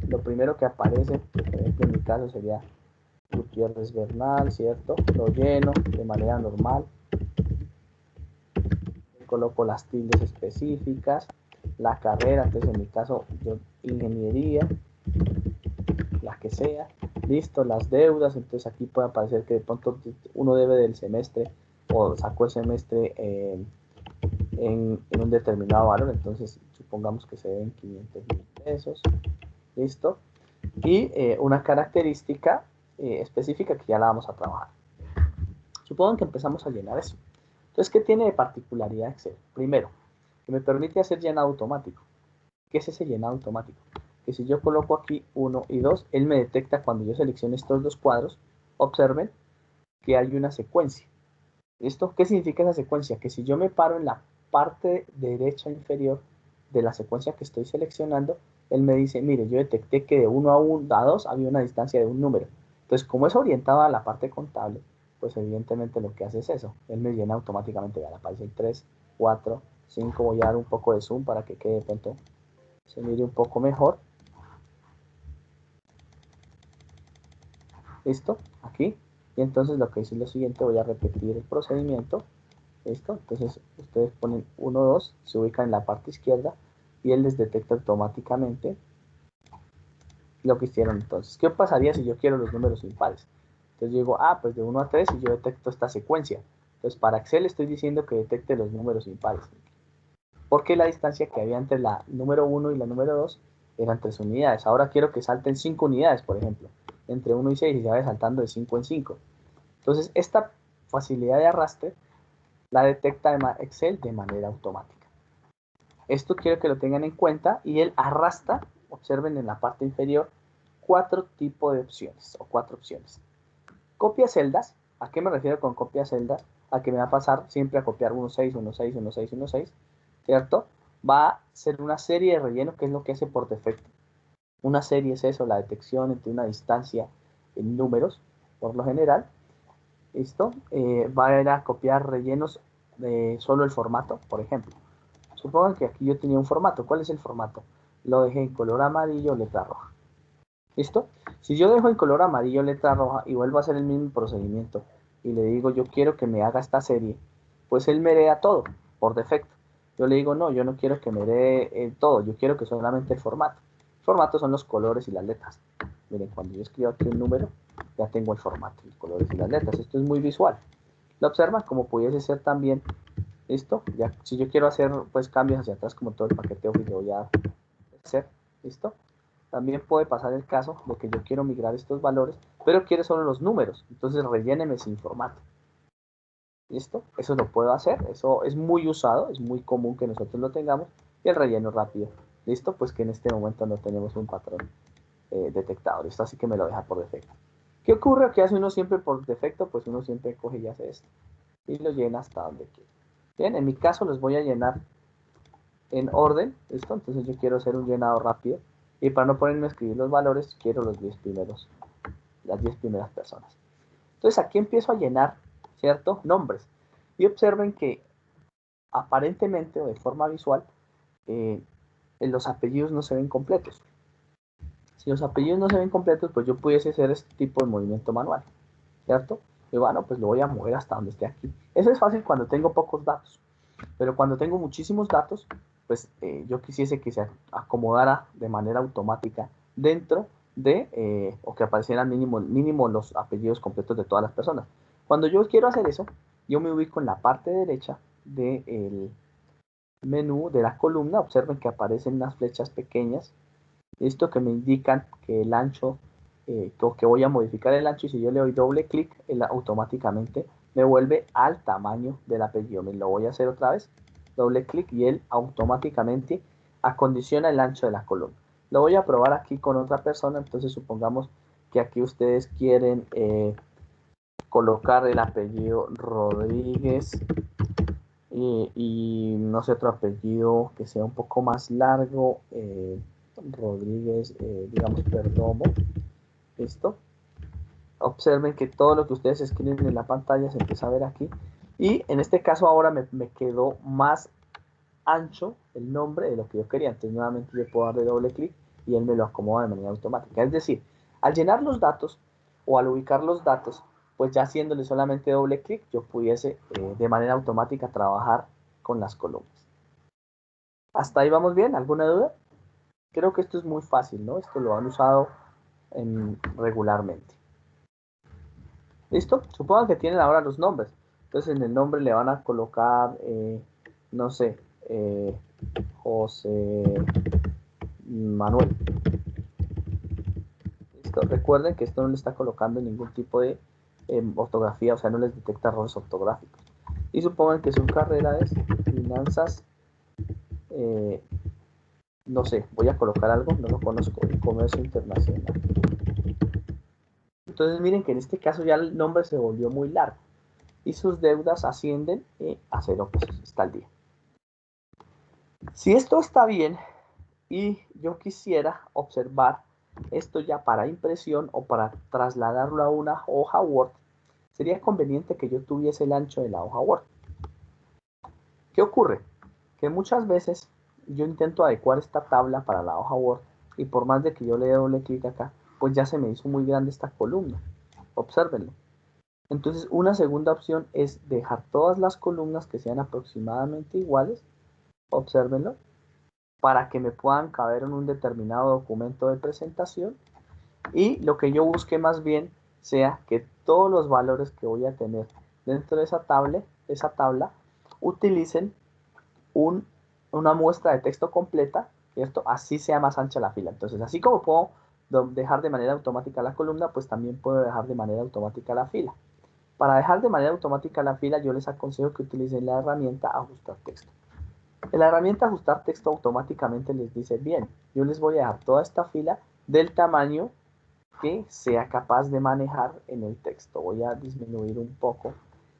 lo primero que aparece, por ejemplo en mi caso sería Gutiérrez Bernal, ¿cierto? Lo lleno de manera normal. Coloco las tildes específicas, la carrera, entonces en mi caso yo ingeniería, la que sea, listo, las deudas, entonces aquí puede aparecer que de pronto uno debe del semestre o sacó el semestre en un determinado valor, entonces supongamos que se deben 500,000 pesos, listo, y una característica específica que ya la vamos a trabajar. Supongan que empezamos a llenar eso. Entonces, ¿qué tiene de particularidad Excel? Primero, que me permite hacer llenado automático. ¿Qué es ese llenado automático? Que si yo coloco aquí 1 y 2, él me detecta cuando yo selecciono estos dos cuadros. Observen que hay una secuencia. ¿Listo? ¿Qué significa esa secuencia? Que si yo me paro en la parte derecha inferior de la secuencia que estoy seleccionando, él me dice, mire, yo detecté que de 1 a 2 había una distancia de un número. Entonces, como es orientado a la parte contable, pues evidentemente lo que hace es eso. Él me llena automáticamente, ya aparece el 3, 4, 5. Voy a dar un poco de zoom para que quede de pronto, se mire un poco mejor. ¿Listo? Aquí. Y entonces lo que hice es lo siguiente, voy a repetir el procedimiento. ¿Listo? Entonces ustedes ponen 1, 2, se ubican en la parte izquierda y él les detecta automáticamente lo que hicieron entonces. ¿Qué pasaría si yo quiero los números impares? Entonces yo digo, pues de 1 a 3 y yo detecto esta secuencia. Entonces para Excel estoy diciendo que detecte los números impares. Porque la distancia que había entre la número 1 y la número 2 eran 3 unidades. Ahora quiero que salten 5 unidades, por ejemplo. Entre 1 y 6 y se vaya saltando de 5 en 5. Entonces esta facilidad de arrastre la detecta Excel de manera automática. Esto quiero que lo tengan en cuenta y él arrastra, observen en la parte inferior, 4 tipos de opciones o 4 opciones. Copia celdas, ¿a qué me refiero con copia celdas? A que me va a pasar siempre a copiar 1, 6, 1, 6, 1, 6, 1, 6, ¿cierto? Va a ser una serie de relleno que es lo que hace por defecto. Una serie es eso, la detección entre una distancia en números, por lo general. ¿Listo? Va a ir a copiar rellenos de solo el formato, por ejemplo. Supongan que aquí yo tenía un formato. ¿Cuál es el formato? Lo dejé en color amarillo, letra roja. ¿Listo? Si yo dejo en color amarillo, letra roja y vuelvo a hacer el mismo procedimiento y le digo yo quiero que me haga esta serie, pues él me hereda todo por defecto. Yo le digo no, yo no quiero que me herede todo, yo quiero que solamente el formato. El formato son los colores y las letras. Miren, cuando yo escribo aquí un número, ya tengo el formato, los colores y las letras. Esto es muy visual. ¿Lo observan? Como pudiese ser también. ¿Listo? Ya, si yo quiero hacer pues cambios hacia atrás como todo el paquete Office lo voy a hacer. ¿Listo? También puede pasar el caso de que yo quiero migrar estos valores, pero quiero solo los números. Entonces relléneme sin formato. ¿Listo? Eso lo puedo hacer. Eso es muy usado, es muy común que nosotros lo tengamos. Y el relleno rápido. ¿Listo? Pues que en este momento no tenemos un patrón detectado. ¿Listo? Así que me lo deja por defecto. ¿Qué ocurre? ¿Qué hace uno siempre por defecto? Pues uno siempre coge y hace esto. Y lo llena hasta donde quiera. Bien, en mi caso los voy a llenar en orden. ¿Listo? Entonces yo quiero hacer un llenado rápido. Y para no ponerme a escribir los valores, quiero los 10 primeros, las 10 primeras personas. Entonces aquí empiezo a llenar, ¿cierto? Nombres. Y observen que aparentemente o de forma visual, los apellidos no se ven completos. Si los apellidos no se ven completos, pues yo pudiese hacer este tipo de movimiento manual, ¿cierto? Y bueno, pues lo voy a mover hasta donde esté aquí. Eso es fácil cuando tengo pocos datos. Pero cuando tengo muchísimos datos, pues yo quisiese que se acomodara de manera automática dentro de, o que aparecieran mínimo los apellidos completos de todas las personas. Cuando yo quiero hacer eso, yo me ubico en la parte derecha del menú de la columna. Observen que aparecen unas flechas pequeñas, esto que me indican que el ancho, que voy a modificar el ancho, y si yo le doy doble clic, él automáticamente me vuelve al tamaño del apellido. Me lo voy a hacer otra vez, doble clic y él automáticamente acondiciona el ancho de la columna. Lo voy a probar aquí con otra persona. Entonces supongamos que aquí ustedes quieren colocar el apellido Rodríguez y no sé, otro apellido que sea un poco más largo, Rodríguez, digamos Perdomo. ¿Listo? Observen que todo lo que ustedes escriben en la pantalla se empieza a ver aquí. Y en este caso ahora me quedó más ancho el nombre de lo que yo quería. Entonces nuevamente yo puedo darle doble clic y él me lo acomoda de manera automática. Es decir, al llenar los datos o al ubicar los datos, pues ya haciéndole solamente doble clic, yo pudiese de manera automática trabajar con las columnas. ¿Hasta ahí vamos bien? ¿Alguna duda? Creo que esto es muy fácil, ¿no? Esto lo han usado regularmente. ¿Listo? Supongan que tienen ahora los nombres. Entonces en el nombre le van a colocar, no sé, José Manuel. ¿Listo? Recuerden que esto no le está colocando ningún tipo de ortografía, o sea, no les detecta errores ortográficos. Y supongan que su carrera es finanzas no sé, voy a colocar algo, no lo conozco, el comercio internacional. Entonces miren que en este caso ya el nombre se volvió muy largo y sus deudas ascienden a 0 pesos, está al día. Si esto está bien y yo quisiera observar esto ya para impresión o para trasladarlo a una hoja Word, sería conveniente que yo tuviese el ancho de la hoja Word. ¿Qué ocurre? Que muchas veces yo intento adecuar esta tabla para la hoja Word y por más de que yo le dé doble clic acá, pues ya se me hizo muy grande esta columna. Obsérvenlo. Entonces, una segunda opción es dejar todas las columnas que sean aproximadamente iguales, obsérvenlo, para que me puedan caber en un determinado documento de presentación y lo que yo busque más bien sea que todos los valores que voy a tener dentro de esa tabla utilicen una muestra de texto completa, ¿cierto? Así sea más ancha la fila. Entonces, así como puedo dejar de manera automática la columna, pues también puedo dejar de manera automática la fila. Para dejar de manera automática la fila, yo les aconsejo que utilicen la herramienta ajustar texto. En la herramienta ajustar texto automáticamente les dice, bien, yo les voy a dejar toda esta fila del tamaño que sea capaz de manejar en el texto. Voy a disminuir un poco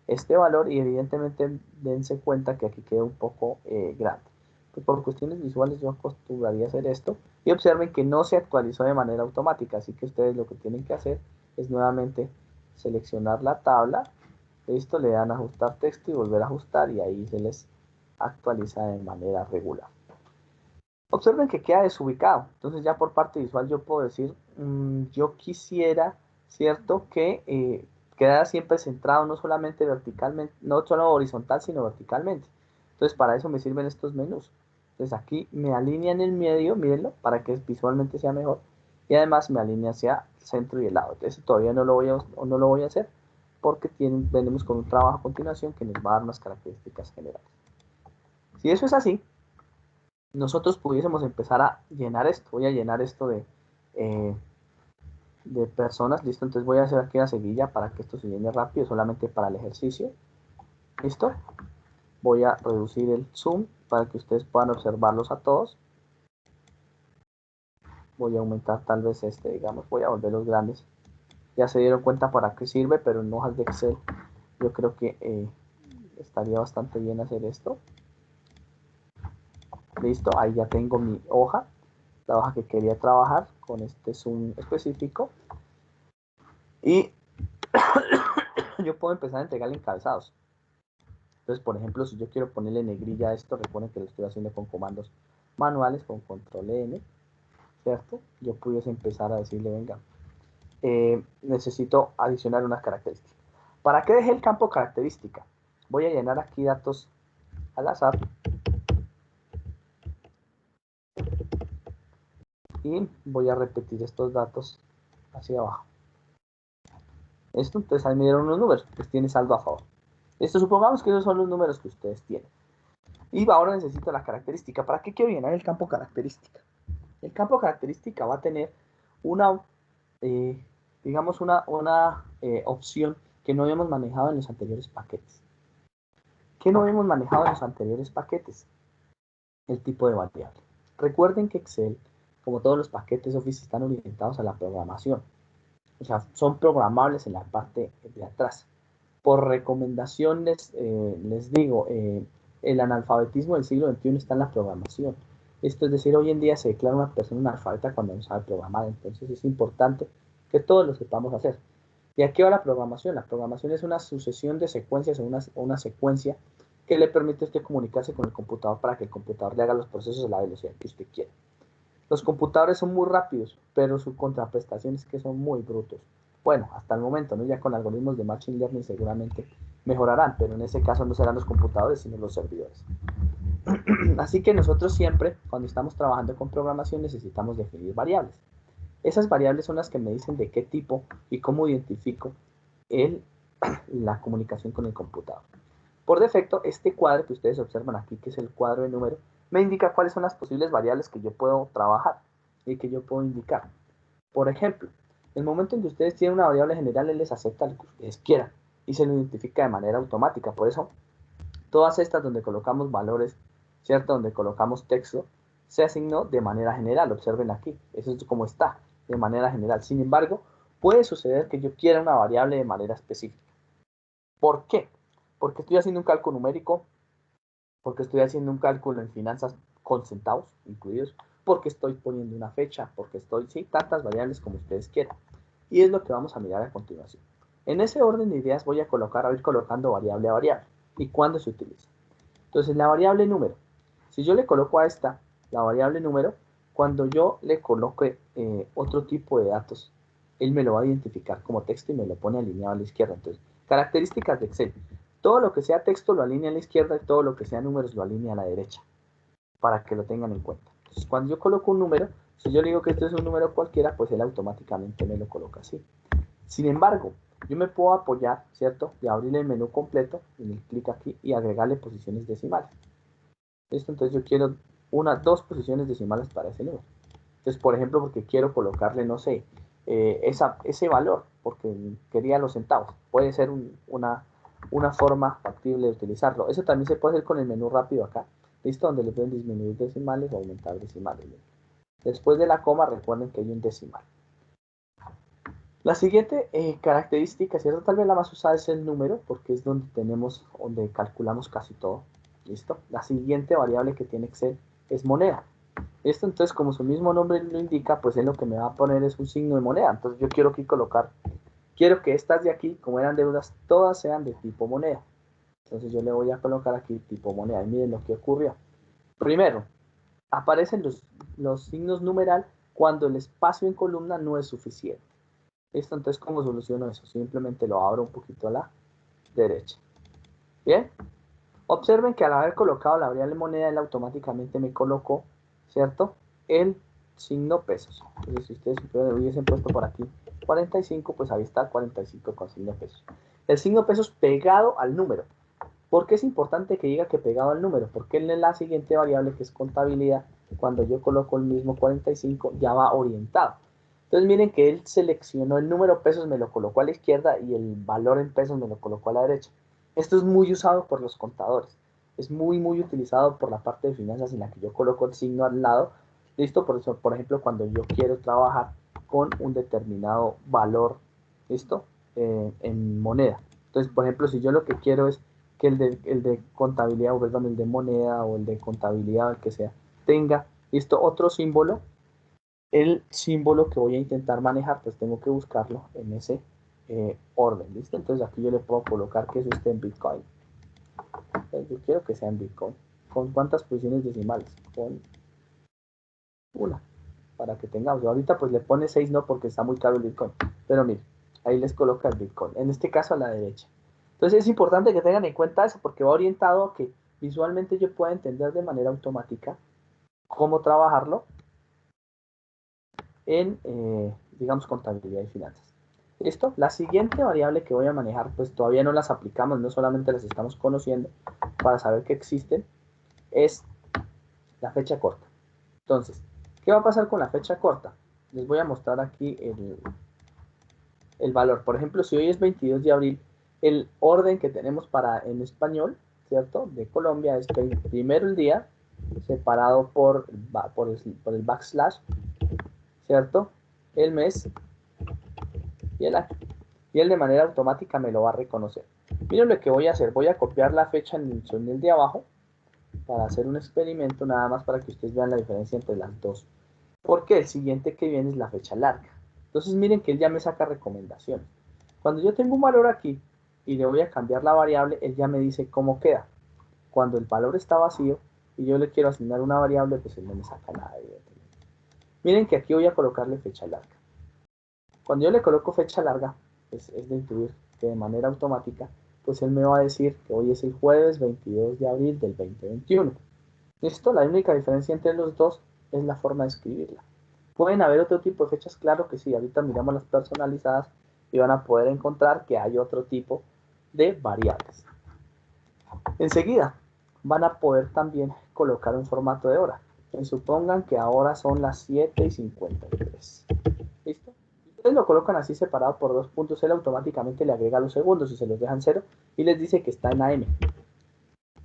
este valor y evidentemente dense cuenta que aquí queda un poco grande. Pues por cuestiones visuales yo acostumbraría a hacer esto y observen que no se actualizó de manera automática, así que ustedes lo que tienen que hacer es nuevamente seleccionar la tabla, listo, le dan a ajustar texto y volver a ajustar y ahí se les actualiza de manera regular. Observen que queda desubicado. Entonces ya por parte visual yo puedo decir, yo quisiera, ¿cierto? Que quedara siempre centrado no solamente verticalmente, no solo horizontal, sino verticalmente. Entonces para eso me sirven estos menús. Entonces aquí me alinea en el medio, mírenlo, para que visualmente sea mejor. Y además me alinea hacia el centro y el lado. Entonces todavía no lo voy a hacer porque venimos con un trabajo a continuación que nos va a dar unas características generales. Si eso es así, nosotros pudiésemos empezar a llenar esto. Voy a llenar esto de personas, listo. Entonces voy a hacer aquí una seguilla para que esto se llene rápido, solamente para el ejercicio. Listo. Voy a reducir el zoom para que ustedes puedan observarlos a todos. Voy a aumentar tal vez digamos, voy a volverlos grandes. Ya se dieron cuenta para qué sirve, pero en hojas de Excel yo creo que estaría bastante bien hacer esto. Listo, ahí ya tengo mi hoja, la hoja que quería trabajar con este zoom específico. Y yo puedo empezar a entregarle encabezados. Entonces, por ejemplo, si yo quiero ponerle negrilla a esto, recuerden que lo estoy haciendo con comandos manuales, con control N, ¿cierto? Yo pudiese empezar a decirle, venga, necesito adicionar unas características. ¿Para qué dejé el campo característica? Voy a llenar aquí datos al azar y voy a repetir estos datos hacia abajo. Esto, entonces ahí me dieron unos números, pues tiene saldo a favor. Esto supongamos que esos son los números que ustedes tienen. Y ahora necesito la característica. ¿Para qué quiero llenar el campo característica? El campo característica va a tener una, digamos, una opción que no habíamos manejado en los anteriores paquetes. ¿Qué no habíamos manejado en los anteriores paquetes? El tipo de variable. Recuerden que Excel, como todos los paquetes Office, están orientados a la programación. O sea, son programables en la parte de atrás. Por recomendaciones, les digo, el analfabetismo del siglo XXI está en la programación. Esto es decir, hoy en día se declara una persona analfabeta cuando no sabe programar, entonces es importante que todos lo sepamos hacer. ¿Y a qué va la programación? La programación es una sucesión de secuencias o una secuencia que le permite a usted comunicarse con el computador para que el computador le haga los procesos a la velocidad que usted quiera. Los computadores son muy rápidos, pero su contraprestación es que son muy brutos. Bueno, hasta el momento, ¿no? Ya con algoritmos de Machine Learning seguramente mejorarán, pero en ese caso no serán los computadores, sino los servidores. Así que nosotros siempre, cuando estamos trabajando con programación, necesitamos definir variables. Esas variables son las que me dicen de qué tipo y cómo identifico la comunicación con el computador. Por defecto, este cuadro que ustedes observan aquí, que es el cuadro de número, me indica cuáles son las posibles variables que yo puedo trabajar y que yo puedo indicar. Por ejemplo, en el momento en que ustedes tienen una variable general, él les acepta lo que ustedes quieran y se lo identifica de manera automática. Por eso, todas estas donde colocamos valores, ¿cierto? Donde colocamos texto, se asignó de manera general. Observen aquí, eso es como está, de manera general. Sin embargo, puede suceder que yo quiera una variable de manera específica. ¿Por qué? Porque estoy haciendo un cálculo numérico, porque estoy haciendo un cálculo en finanzas con centavos incluidos, porque estoy poniendo una fecha, porque estoy, sí, tantas variables como ustedes quieran. Y es lo que vamos a mirar a continuación. En ese orden de ideas voy a ir colocando variable a variable. ¿Y cuándo se utiliza? Entonces, la variable número. Si yo le coloco a esta, la variable número, cuando yo le coloque otro tipo de datos, él me lo va a identificar como texto y me lo pone alineado a la izquierda. Entonces, características de Excel. Todo lo que sea texto lo alinea a la izquierda y todo lo que sea números lo alinea a la derecha, para que lo tengan en cuenta. Entonces, cuando yo coloco un número, si yo le digo que esto es un número cualquiera, pues él automáticamente me lo coloca así. Sin embargo, yo me puedo apoyar, ¿cierto? De abrir el menú completo, en el clic aquí, y agregarle posiciones decimales. ¿Listo? Entonces yo quiero dos posiciones decimales para ese número. Entonces, por ejemplo, porque quiero colocarle, no sé, ese valor, porque quería los centavos. Puede ser una forma factible de utilizarlo. Eso también se puede hacer con el menú rápido acá. ¿Listo? Donde le pueden disminuir decimales o aumentar decimales. Después de la coma, recuerden que hay un decimal. La siguiente característica, ¿cierto? Tal vez la más usada es el número, porque es donde calculamos casi todo. ¿Listo? La siguiente variable que tiene Excel es moneda. Esto entonces, como su mismo nombre lo indica, pues él lo que me va a poner es un signo de moneda. Entonces yo quiero aquí quiero que estas de aquí, como eran deudas, todas sean de tipo moneda. Entonces yo le voy a colocar aquí tipo moneda. Y miren lo que ocurrió. Primero, aparecen los signos numeral cuando el espacio en columna no es suficiente. ¿Listo? Entonces, ¿cómo soluciono eso? Simplemente lo abro un poquito a la derecha. Bien. Observen que al haber colocado la variable moneda, él automáticamente me colocó, ¿cierto? El signo pesos. Entonces, si ustedes hubiesen puesto por aquí 45, pues ahí está 45 con signo pesos. El signo pesos pegado al número. ¿Por qué es importante que diga que pegado al número? Porque en la siguiente variable, que es contabilidad, cuando yo coloco el mismo 45, ya va orientado. Entonces miren que él seleccionó el número pesos, me lo colocó a la izquierda y el valor en pesos me lo colocó a la derecha. Esto es muy usado por los contadores. Es muy utilizado por la parte de finanzas en la que yo coloco el signo al lado. ¿Listo? Por eso, por ejemplo, cuando yo quiero trabajar con un determinado valor, ¿listo? En moneda. Entonces, por ejemplo, si yo lo que quiero es que el de contabilidad, o perdón, el de moneda o el de contabilidad, el que sea, tenga, ¿listo? Otro símbolo. El símbolo que voy a intentar manejar, pues tengo que buscarlo en ese orden, ¿listo? Entonces aquí yo le puedo colocar que eso esté en Bitcoin. Entonces, yo quiero que sea en Bitcoin. ¿Con cuántas posiciones decimales? Con una, para que tengamos. Ahorita pues le pone 6 no, porque está muy caro el Bitcoin. Pero mire, ahí les coloca el Bitcoin. En este caso a la derecha. Entonces es importante que tengan en cuenta eso, porque va orientado a que visualmente yo pueda entender de manera automática cómo trabajarlo en, digamos, contabilidad y finanzas. ¿Listo? La siguiente variable que voy a manejar, pues todavía no las aplicamos, no solamente las estamos conociendo para saber que existen, es la fecha corta. Entonces, ¿qué va a pasar con la fecha corta? Les voy a mostrar aquí el valor. Por ejemplo, si hoy es 22 de abril, el orden que tenemos en español, ¿cierto? De Colombia es primero el día, separado por el backslash, ¿cierto? El mes y el año. Y él de manera automática me lo va a reconocer. Miren lo que voy a hacer. Voy a copiar la fecha en el de abajo para hacer un experimento nada más para que ustedes vean la diferencia entre las dos. Porque el siguiente que viene es la fecha larga. Entonces miren que él ya me saca recomendaciones. Cuando yo tengo un valor aquí y le voy a cambiar la variable, él ya me dice cómo queda. Cuando el valor está vacío y yo le quiero asignar una variable, pues él no me saca nada. Miren que aquí voy a colocarle fecha larga. Cuando yo le coloco fecha larga, pues es de intuir que de manera automática, pues él me va a decir que hoy es el jueves 22 de abril del 2021. ¿Listo? La única diferencia entre los dos es la forma de escribirla. ¿Pueden haber otro tipo de fechas? Claro que sí. Ahorita miramos las personalizadas y van a poder encontrar que hay otro tipo de variables. Enseguida van a poder también colocar un formato de hora. Supongan que ahora son las 7:53. ¿Listo? Si ustedes lo colocan así separado por 2 puntos, él automáticamente le agrega los segundos y se los dejan 0 y les dice que está en AM.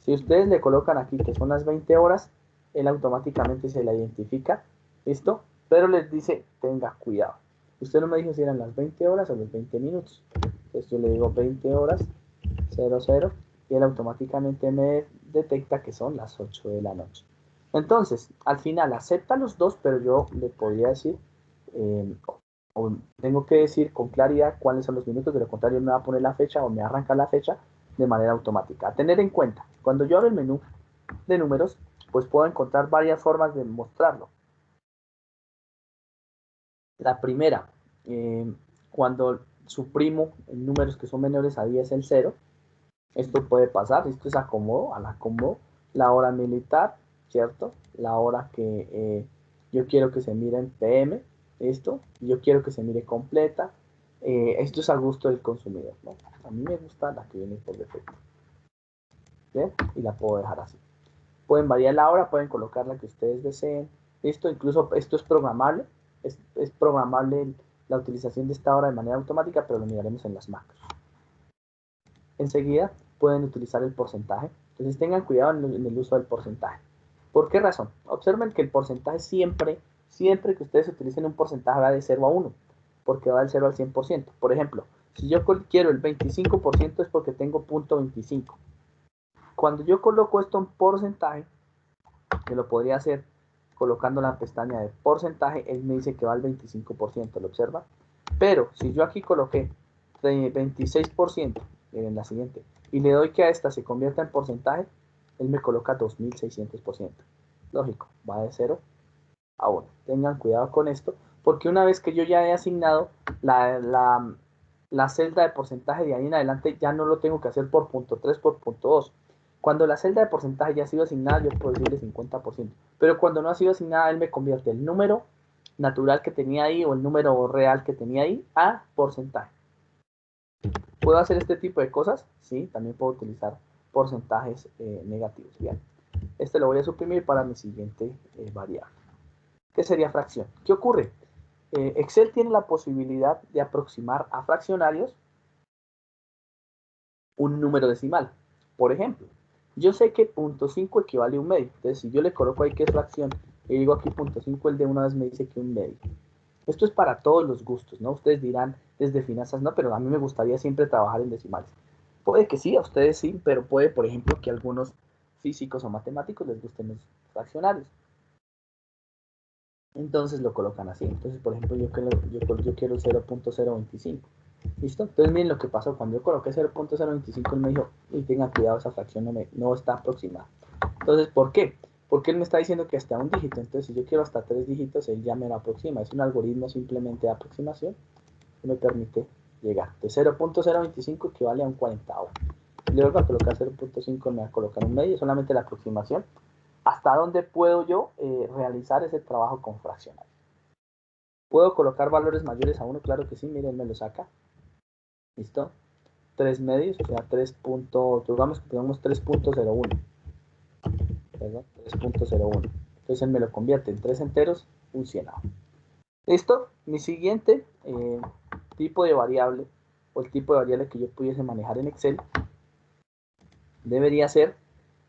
Si ustedes le colocan aquí que son las 20 horas, él automáticamente se la identifica, ¿listo? Pero les dice, tenga cuidado. Usted no me dijo si eran las 20 horas o los 20 minutos. Entonces yo le digo 20 horas, 00, y él automáticamente me detecta que son las 8 de la noche. Entonces, al final acepta los dos, pero yo le podría decir, o tengo que decir con claridad cuáles son los minutos, de lo contrario me va a poner la fecha o me arranca la fecha de manera automática. A tener en cuenta, cuando yo abro el menú de números, pues puedo encontrar varias formas de mostrarlo. La primera, cuando suprimo en números que son menores a 10 el 0, esto puede pasar, esto es acomodo, al acomodo, la hora militar, ¿cierto? La hora que yo quiero que se mire en PM, esto, yo quiero que se mire completa, esto es a gusto del consumidor, ¿no? A mí me gusta la que viene por defecto, ¿bien? Y la puedo dejar así. Pueden variar la hora, pueden colocar la que ustedes deseen, esto, incluso esto es programable, es programable la utilización de esta hora de manera automática, pero lo miraremos en las macros. Enseguida pueden utilizar el porcentaje. Entonces tengan cuidado en el uso del porcentaje. ¿Por qué razón? Observen que el porcentaje siempre que ustedes utilicen un porcentaje va de 0 a 1, porque va del 0 al 100%. Por ejemplo, si yo quiero el 25% es porque tengo 0.25. Cuando yo coloco esto en porcentaje, que lo podría hacer colocando la pestaña de porcentaje, él me dice que va al 25%, ¿lo observa? Pero si yo aquí coloqué 26%, miren la siguiente, y le doy que a esta se convierta en porcentaje, él me coloca 2600%. Lógico, va de 0 a 1. Tengan cuidado con esto, porque una vez que yo ya he asignado la celda de porcentaje de ahí en adelante, ya no lo tengo que hacer por punto 3, por punto 2. Cuando la celda de porcentaje ya ha sido asignada, yo puedo decirle 50%. Pero cuando no ha sido asignada, él me convierte el número natural que tenía ahí o el número real que tenía ahí a porcentaje. ¿Puedo hacer este tipo de cosas? Sí, también puedo utilizar porcentajes negativos. Bien, este lo voy a suprimir para mi siguiente variable. ¿Qué sería fracción? ¿Qué ocurre? Excel tiene la posibilidad de aproximar a fraccionarios un número decimal. Por ejemplo, yo sé que 0.5 equivale a un medio. Entonces, si yo le coloco ahí que es fracción y digo aquí 0.5, él de una vez me dice que un medio. Esto es para todos los gustos, ¿no? Ustedes dirán desde finanzas, no, pero a mí me gustaría siempre trabajar en decimales. Puede que sí, a ustedes sí, pero puede, por ejemplo, que a algunos físicos o matemáticos les gusten los fraccionarios. Entonces lo colocan así. Entonces, por ejemplo, yo quiero 0.025. ¿Listo? Entonces miren lo que pasó. Cuando yo coloqué 0.025, él me dijo, y tengan cuidado, esa fracción no está aproximada. Entonces, ¿por qué? Porque él me está diciendo que hasta un dígito. Entonces, si yo quiero hasta 3 dígitos, él ya me lo aproxima. Es un algoritmo simplemente de aproximación que me permite llegar. Entonces, 0.025 equivale a un 40avo. Le vuelvo a colocar 0.5, me va a colocar un medio, solamente la aproximación. ¿Hasta dónde puedo yo realizar ese trabajo con fraccionarios? ¿Puedo colocar valores mayores a 1? Claro que sí, miren, me lo saca. ¿Listo? 3 medios, o sea, 3. Digamos que pongamos 3.01. ¿Perdón? 3.01. Entonces él me lo convierte en 3 enteros, un cienavo. ¿Listo? Mi siguiente tipo de variable, o el tipo de variable que yo pudiese manejar en Excel, debería ser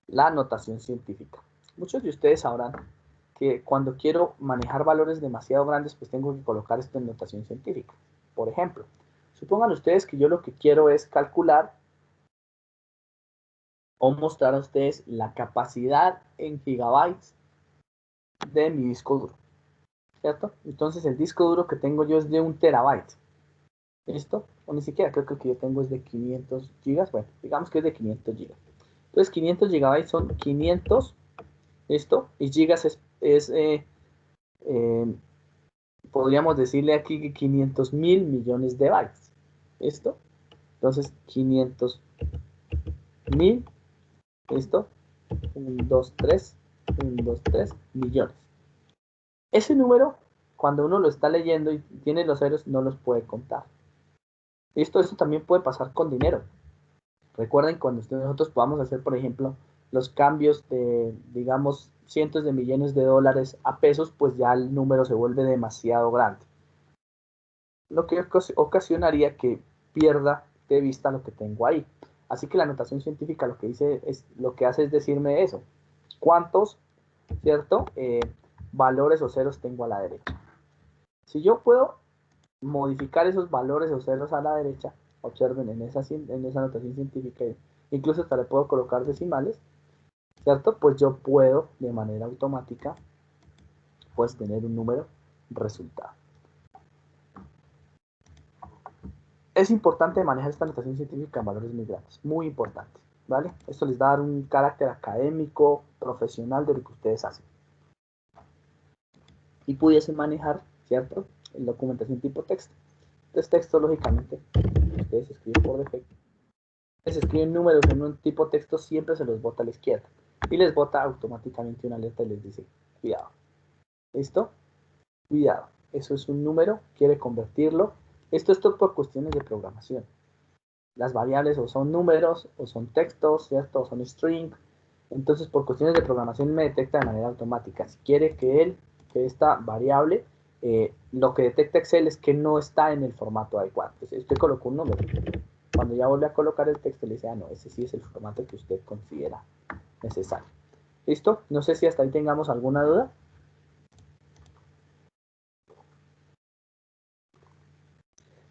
la notación científica. Muchos de ustedes sabrán que cuando quiero manejar valores demasiado grandes, pues tengo que colocar esto en notación científica. Por ejemplo, supongan ustedes que yo lo que quiero es calcular o mostrar a ustedes la capacidad en gigabytes de mi disco duro, ¿cierto? Entonces el disco duro que tengo yo es de 1 terabyte, ¿listo? O ni siquiera, creo que el que yo tengo es de 500 gigas, bueno, digamos que es de 500 gigas. Entonces 500 gigabytes son 500, ¿listo? Y gigas podríamos decirle aquí que 500.000 millones de bytes, ¿listo? Entonces 500.000, ¿listo? 1, 2, 3, 1, 2, 3 millones. Ese número, cuando uno lo está leyendo y tiene los ceros, no los puede contar. Eso también puede pasar con dinero. Recuerden cuando nosotros podamos hacer, por ejemplo, los cambios de, digamos, cientos de millones de dólares a pesos, pues ya el número se vuelve demasiado grande. Lo que ocasionaría que pierda de vista lo que tengo ahí. Así que la notación científica lo que hace es decirme eso. ¿Cuántos ¿cierto? Valores o ceros tengo a la derecha. Si yo puedo modificar esos valores o ceros a la derecha, observen en esa notación científica, incluso hasta le puedo colocar decimales, ¿cierto? Pues yo puedo de manera automática pues tener un número resultado. Es importante manejar esta notación científica en valores muy grandes, muy importante, ¿vale? Esto les va a dar un carácter académico, profesional de lo que ustedes hacen. Y pudiesen manejar, ¿cierto? En documentación tipo texto. Entonces texto, lógicamente, ustedes escriben por defecto. Ustedes escriben números en un tipo texto, siempre se los bota a la izquierda. Y les bota automáticamente una alerta y les dice, cuidado. ¿Listo? Cuidado. Eso es un número, quiere convertirlo. Esto es todo por cuestiones de programación. Las variables o son números, o son textos, ¿cierto? O son string. Entonces, por cuestiones de programación me detecta de manera automática. Si quiere que esta variable, lo que detecta Excel es que no está en el formato adecuado. Entonces, usted colocó un número. Cuando ya vuelve a colocar el texto, le dice, ah, no, ese sí es el formato que usted considera necesario. ¿Listo? No sé si hasta ahí tengamos alguna duda.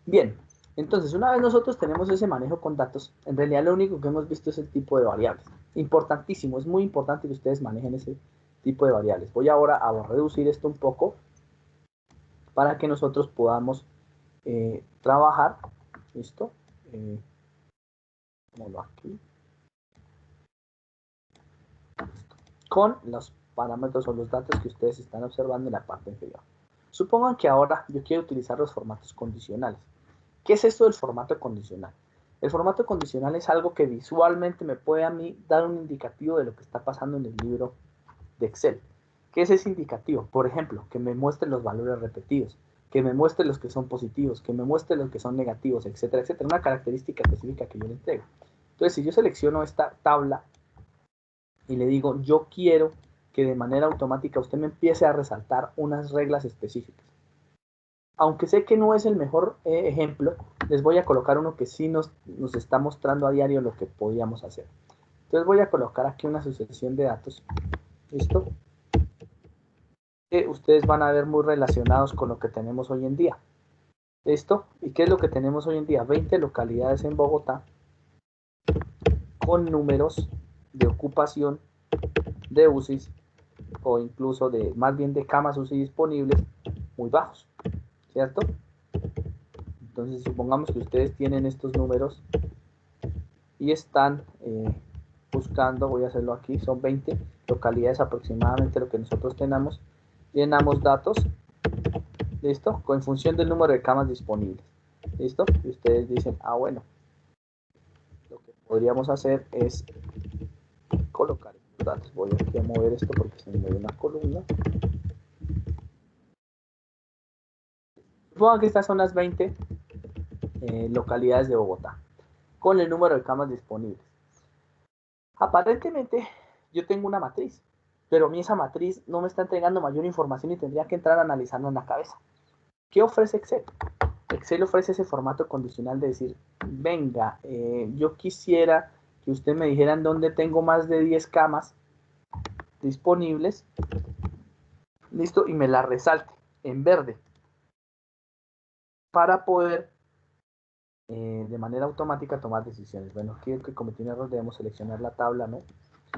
Bien, entonces una vez nosotros tenemos ese manejo con datos, en realidad lo único que hemos visto es el tipo de variables. Importantísimo, es muy importante que ustedes manejen ese tipo de variables. Voy ahora a reducir esto un poco para que nosotros podamos trabajar, ¿listo? Aquí, con los parámetros o los datos que ustedes están observando en la parte inferior. Supongan que ahora yo quiero utilizar los formatos condicionales. ¿Qué es esto del formato condicional? El formato condicional es algo que visualmente me puede a mí dar un indicativo de lo que está pasando en el libro de Excel. ¿Qué es ese indicativo? Por ejemplo, que me muestre los valores repetidos, que me muestre los que son positivos, que me muestre los que son negativos, etcétera, etcétera. Una característica específica que yo le entrego. Entonces, si yo selecciono esta tabla y le digo, yo quiero que de manera automática usted me empiece a resaltar unas reglas específicas. Aunque sé que no es el mejor ejemplo, les voy a colocar uno que sí nos está mostrando a diario lo que podíamos hacer. Entonces voy a colocar aquí una sucesión de datos. ¿Listo? Que ustedes van a ver muy relacionados con lo que tenemos hoy en día. ¿Listo? ¿Y qué es lo que tenemos hoy en día? 20 localidades en Bogotá con números de ocupación de UCIs o incluso de más bien de camas UCI disponibles muy bajos, ¿cierto? Entonces supongamos que ustedes tienen estos números y están buscando, voy a hacerlo aquí, son 20 localidades aproximadamente lo que nosotros tenemos, llenamos datos, ¿listo? En función del número de camas disponibles, ¿listo? Y ustedes dicen, ah, bueno, lo que podríamos hacer es colocar estos datos. Voy aquí a mover esto porque se me mueve una columna. Supongan que estas son las 20 localidades de Bogotá, con el número de camas disponibles. Aparentemente, yo tengo una matriz, pero a mí esa matriz no me está entregando mayor información y tendría que entrar a analizarlo en la cabeza. ¿Qué ofrece Excel? Excel ofrece ese formato condicional de decir, venga, yo quisiera que usted me dijera en dónde tengo más de 10 camas disponibles, listo, y me la resalte en verde para poder de manera automática tomar decisiones. Bueno, aquí el que cometió un error debemos seleccionar la tabla, ¿no?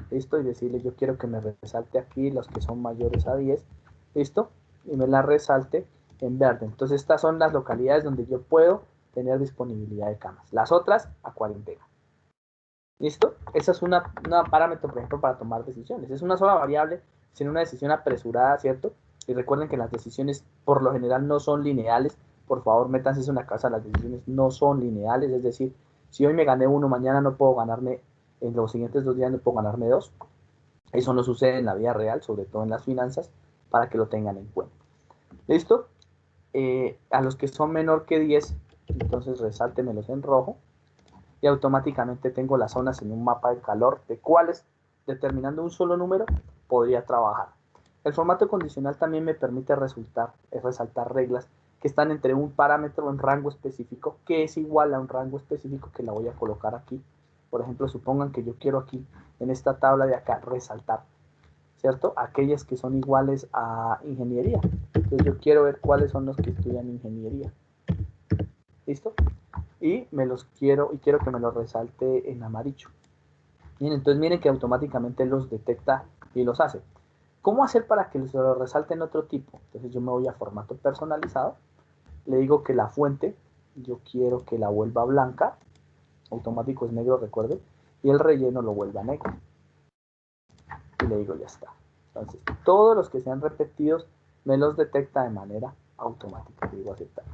Listo, y decirle yo quiero que me resalte aquí los que son mayores a 10, listo, y me la resalte en verde. Entonces estas son las localidades donde yo puedo tener disponibilidad de camas. Las otras a cuarentena. ¿Listo? Esa es una parámetro, por ejemplo, para tomar decisiones. Es una sola variable, sin una decisión apresurada, ¿cierto? Y recuerden que las decisiones por lo general no son lineales. Por favor, métanse eso en la casa, las decisiones no son lineales. Es decir, si hoy me gané uno, mañana no puedo ganarme, en los siguientes 2 días no puedo ganarme 2. Eso no sucede en la vida real, sobre todo en las finanzas, para que lo tengan en cuenta. ¿Listo? A los que son menor que 10, entonces resáltemelos en rojo y automáticamente tengo las zonas en un mapa de calor de cuáles, determinando un solo número, podría trabajar. El formato condicional también me permite resaltar reglas que están entre un parámetro en rango específico, que es igual a un rango específico que la voy a colocar aquí. Por ejemplo, supongan que yo quiero aquí, en esta tabla de acá, resaltar ¿cierto? Aquellas que son iguales a ingeniería. Entonces yo quiero ver cuáles son los que estudian ingeniería. ¿Listo? Y quiero que me los resalte en amarillo. Bien, entonces miren que automáticamente los detecta y los hace. ¿Cómo hacer para que se lo resalte en otro tipo? Entonces yo me voy a formato personalizado, le digo que la fuente, yo quiero que la vuelva blanca, automático es negro, recuerde, y el relleno lo vuelva negro. Y le digo ya está. Entonces, todos los que sean repetidos me los detecta de manera automática. Le digo aceptar.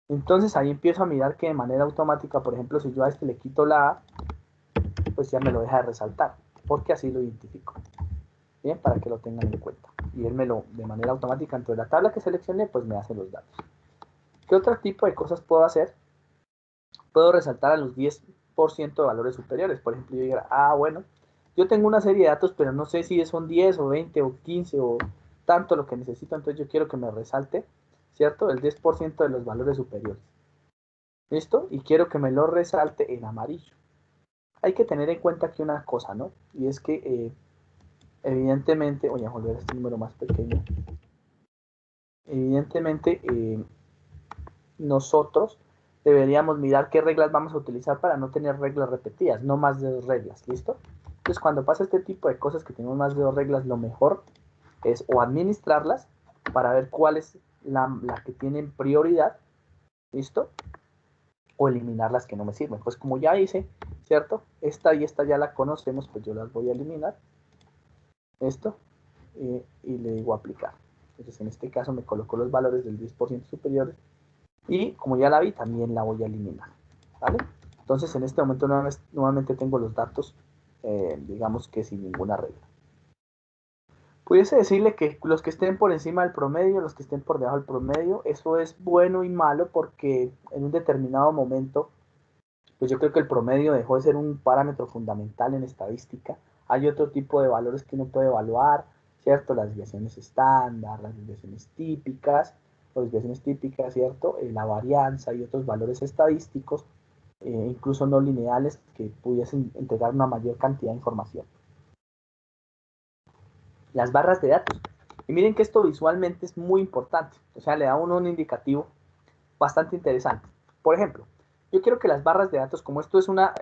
Entonces ahí empiezo a mirar que de manera automática, por ejemplo, si yo a este le quito la A, pues ya me lo deja de resaltar, porque así lo identifico. Bien, para que lo tengan en cuenta. Y él de manera automática, dentro de la tabla que seleccioné, pues me hace los datos. ¿Qué otro tipo de cosas puedo hacer? Puedo resaltar a los 10% de valores superiores. Por ejemplo, yo diga, bueno, yo tengo una serie de datos, pero no sé si son 10 o 20 o 15 o tanto lo que necesito, entonces yo quiero que me resalte, ¿cierto? El 10% de los valores superiores. ¿Listo? Y quiero que me lo resalte en amarillo. Hay que tener en cuenta aquí una cosa, ¿no? Y es que, evidentemente, voy a volver a este número más pequeño. Evidentemente, nosotros deberíamos mirar qué reglas vamos a utilizar para no tener reglas repetidas, no más de 2 reglas, ¿listo? Entonces, cuando pasa este tipo de cosas que tenemos más de 2 reglas, lo mejor es o administrarlas para ver cuál es la que tienen prioridad, ¿listo? O eliminar las que no me sirven. Pues como ya hice, ¿cierto? Esta y esta ya la conocemos, pues yo las voy a eliminar. Esto, y le digo aplicar. Entonces, en este caso me coloco los valores del 10% superiores y como ya la vi, también la voy a eliminar, ¿vale? Entonces, en este momento nuevamente tengo los datos, digamos que sin ninguna regla. Pudiese decirle que los que estén por encima del promedio, los que estén por debajo del promedio, eso es bueno y malo porque en un determinado momento, pues yo creo que el promedio dejó de ser un parámetro fundamental en estadística. Hay otro tipo de valores que uno puede evaluar, ¿cierto? Las desviaciones estándar, las desviaciones típicas, ¿cierto? La varianza y otros valores estadísticos, incluso no lineales, que pudiesen entregar una mayor cantidad de información. Las barras de datos. Y miren que esto visualmente es muy importante, o sea, le da a uno un indicativo bastante interesante. Por ejemplo, yo quiero que las barras de datos, como esto es una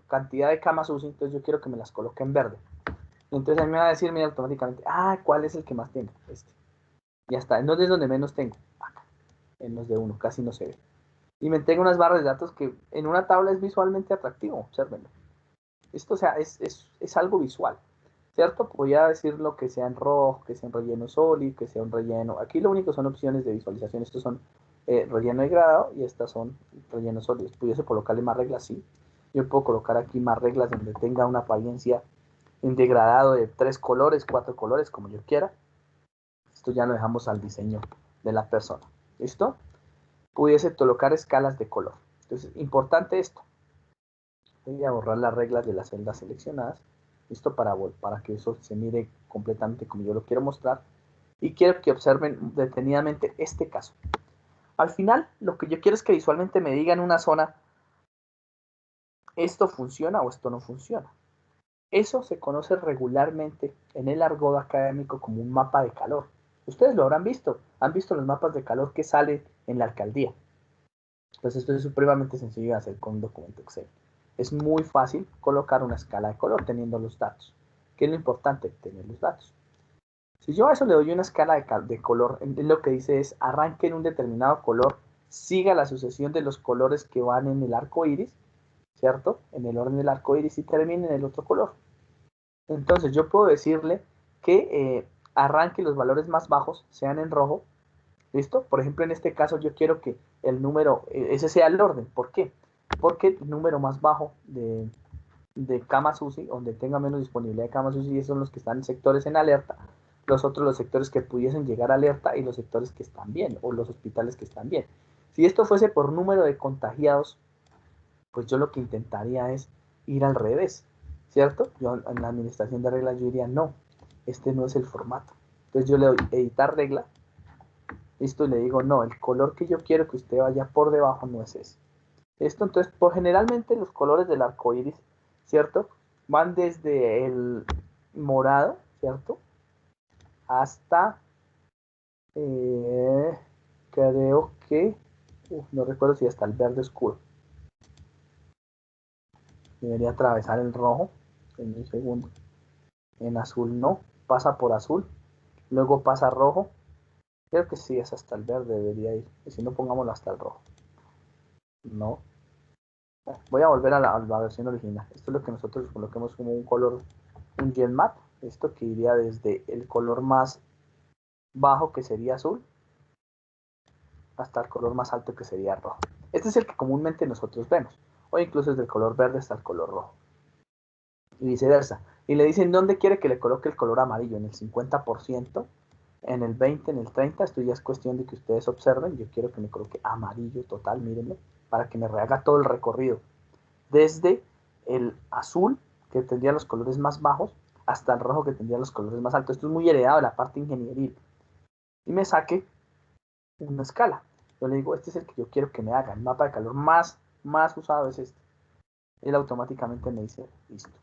cantidad de camas UCI, entonces yo quiero que me las coloque en verde. Entonces a mí me va a decir mira, automáticamente, ¿cuál es el que más tengo? Este. Ya está, ¿en dónde es donde menos tengo? Acá, en los de uno, casi no se ve. Y me entrega unas barras de datos que en una tabla es visualmente atractivo, observenlo. Esto, o sea, es algo visual, ¿cierto? Voy a decirlo que sea en rojo, que sea en relleno sólido, que sea un relleno. Aquí lo único son opciones de visualización. Estos son relleno degradado y estas son rellenos sólidos. ¿Pudiese colocarle más reglas? Sí. Yo puedo colocar aquí más reglas donde tenga una apariencia en degradado de 3 colores, 4 colores, como yo quiera. Esto ya lo dejamos al diseño de la persona. ¿Listo? Pudiese colocar escalas de color. Entonces, importante esto. Voy a borrar las reglas de las celdas seleccionadas. ¿Listo? Para que eso se mire completamente como yo lo quiero mostrar. Y quiero que observen detenidamente este caso. Al final, lo que yo quiero es que visualmente me digan una zona, esto funciona o esto no funciona. Eso se conoce regularmente en el argot académico como un mapa de calor. Ustedes lo habrán visto. Han visto los mapas de calor que salen en la alcaldía. Entonces esto es supremamente sencillo de hacer con un documento Excel. Es muy fácil colocar una escala de color teniendo los datos. ¿Qué es lo importante? Tener los datos. Si yo a eso le doy una escala de color, lo que dice es arranque en un determinado color, siga la sucesión de los colores que van en el arco iris, ¿cierto? En el orden del arco iris y termine en el otro color. Entonces yo puedo decirle que arranque los valores más bajos sean en rojo. ¿Listo? Por ejemplo, en este caso yo quiero que el número, ese sea el orden. ¿Por qué? Porque el número más bajo de camas UCI, donde tenga menos disponibilidad de camas UCI, son los que están en sectores en alerta, los otros los sectores que pudiesen llegar a alerta y los sectores que están bien, o los hospitales que están bien. Si esto fuese por número de contagiados, pues yo lo que intentaría es ir al revés, ¿cierto? Yo en la administración de reglas yo diría, no, este no es el formato. Entonces yo le doy editar regla, listo, y le digo, no, el color que yo quiero que usted vaya por debajo no es ese. Esto, entonces, generalmente los colores del arco iris, ¿cierto? Van desde el morado, ¿cierto? Hasta, creo que, no recuerdo si hasta el verde oscuro. Debería atravesar el rojo en un segundo. En azul no, pasa por azul, luego pasa rojo. Creo que sí, es hasta el verde debería ir. Y si no, pongámoslo hasta el rojo. No. Voy a volver a la versión original. Esto es lo que nosotros coloquemos como un color, un gel matte. Esto que iría desde el color más bajo, que sería azul, hasta el color más alto, que sería rojo. Este es el que comúnmente nosotros vemos. O incluso desde el color verde hasta el color rojo. Y viceversa. Y le dicen dónde quiere que le coloque el color amarillo. En el 50%, en el 20%, en el 30%. Esto ya es cuestión de que ustedes observen. Yo quiero que me coloque amarillo total, mírenlo, para que me rehaga todo el recorrido. Desde el azul, que tendría los colores más bajos, hasta el rojo, que tendría los colores más altos. Esto es muy heredado de la parte ingenieril. Y me saque una escala. Yo le digo, este es el que yo quiero que me haga. El mapa de calor más usado es este. Él automáticamente me dice, listo.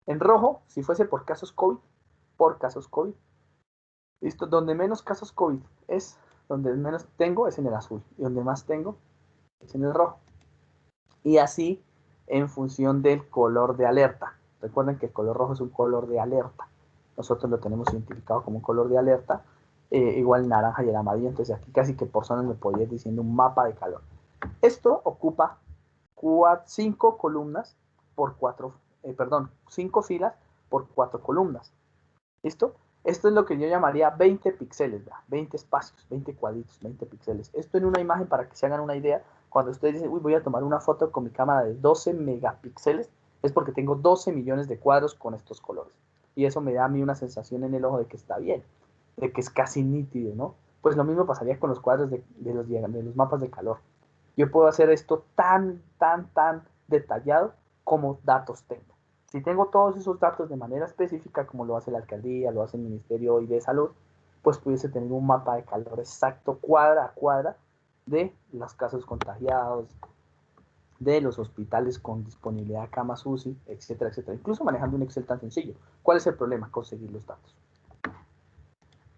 En rojo, si fuese por casos COVID, listo. Donde menos casos COVID es, donde menos tengo es en el azul. Y donde más tengo es en el rojo. Y así en función del color de alerta. Recuerden que el color rojo es un color de alerta. Nosotros lo tenemos identificado como un color de alerta. Igual el naranja y el amarillo. Entonces aquí casi que por zonas me podría ir diciendo un mapa de calor. Esto ocupa 5 columnas por 4, 5 filas por 4 columnas. ¿Listo? Esto es lo que yo llamaría 20 píxeles, ¿verdad? 20 espacios, 20 cuadritos, 20 píxeles. Esto en una imagen, para que se hagan una idea, cuando ustedes dicen, uy, voy a tomar una foto con mi cámara de 12 megapíxeles, es porque tengo 12 millones de cuadros con estos colores. Y eso me da a mí una sensación en el ojo de que está bien, de que es casi nítido, ¿no? Pues lo mismo pasaría con los cuadros de los mapas de calor. Yo puedo hacer esto tan detallado como datos tengo. Si tengo todos esos datos de manera específica, como lo hace la alcaldía, lo hace el Ministerio de Salud, pues pudiese tener un mapa de calor exacto, cuadra a cuadra, de los casos contagiados, de los hospitales con disponibilidad de camas UCI, etcétera, etcétera. Incluso manejando un Excel tan sencillo. ¿Cuál es el problema? Conseguir los datos.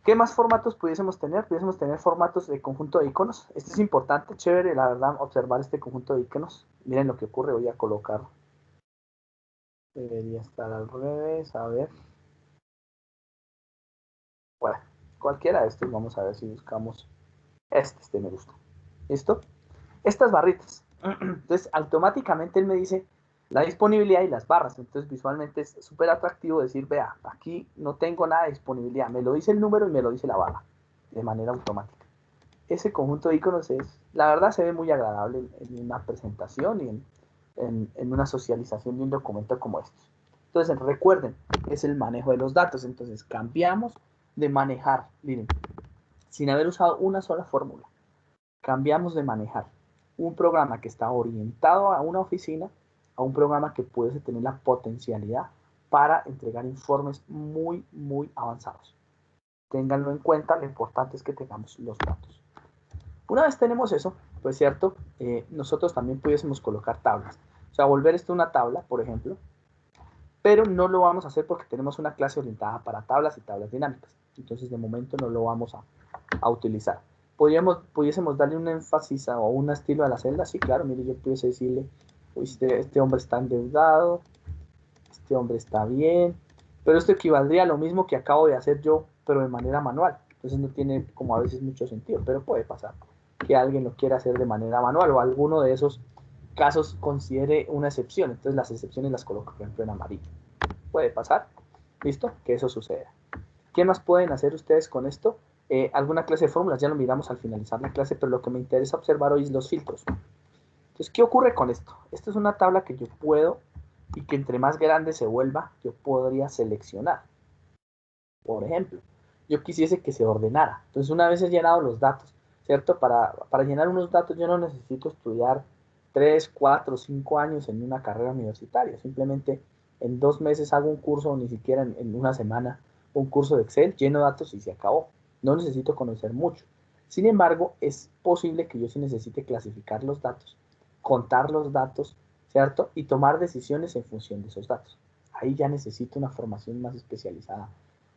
¿Qué más formatos pudiésemos tener? Pudiésemos tener formatos de conjunto de iconos. Este es importante, chévere, la verdad, observar este conjunto de iconos. Miren lo que ocurre, voy a colocar. Debería estar al revés, a ver. Bueno, cualquiera de estos, vamos a ver si buscamos este me gusta. ¿Listo? Estas barritas. Entonces, automáticamente él me dice la disponibilidad y las barras. Entonces, visualmente es súper atractivo decir, vea, aquí no tengo nada de disponibilidad. Me lo dice el número y me lo dice la barra, de manera automática. Ese conjunto de iconos la verdad, se ve muy agradable en una presentación y en una socialización de un documento como estos. Entonces, recuerden, es el manejo de los datos. Entonces, cambiamos de manejar, miren, sin haber usado una sola fórmula. Cambiamos de manejar un programa que está orientado a una oficina a un programa que puede tener la potencialidad para entregar informes muy avanzados. Ténganlo en cuenta, lo importante es que tengamos los datos. Una vez tenemos eso, pues cierto, nosotros también pudiésemos colocar tablas. O sea, volver esto una tabla, por ejemplo, pero no lo vamos a hacer porque tenemos una clase orientada para tablas y tablas dinámicas. Entonces, de momento no lo vamos a utilizar. Pudiésemos darle un énfasis o un estilo a la celda. Sí, claro, mire, yo pudiese decirle, este hombre está endeudado, este hombre está bien, pero esto equivaldría a lo mismo que acabo de hacer yo, pero de manera manual. Entonces no tiene como a veces mucho sentido, pero puede pasar que alguien lo quiera hacer de manera manual o alguno de esos casos considere una excepción. Entonces las excepciones las coloco, por ejemplo, en amarillo. Puede pasar, ¿listo? Que eso suceda. ¿Qué más pueden hacer ustedes con esto? Alguna clase de fórmulas, ya lo miramos al finalizar la clase, pero lo que me interesa observar hoy es los filtros. Entonces, ¿qué ocurre con esto? Esta es una tabla que yo puedo, y que entre más grande se vuelva, yo podría seleccionar. Por ejemplo, yo quisiese que se ordenara. Entonces, una vez he llenado los datos, ¿cierto? Para llenar unos datos yo no necesito estudiar 3, 4, 5 años en una carrera universitaria. Simplemente en 2 meses hago un curso, o ni siquiera en una semana, un curso de Excel, lleno datos y se acabó. No necesito conocer mucho. Sin embargo, es posible que yo sí necesite clasificar los datos, contar los datos, ¿cierto? Y tomar decisiones en función de esos datos. ahí ya necesito una formación más especializada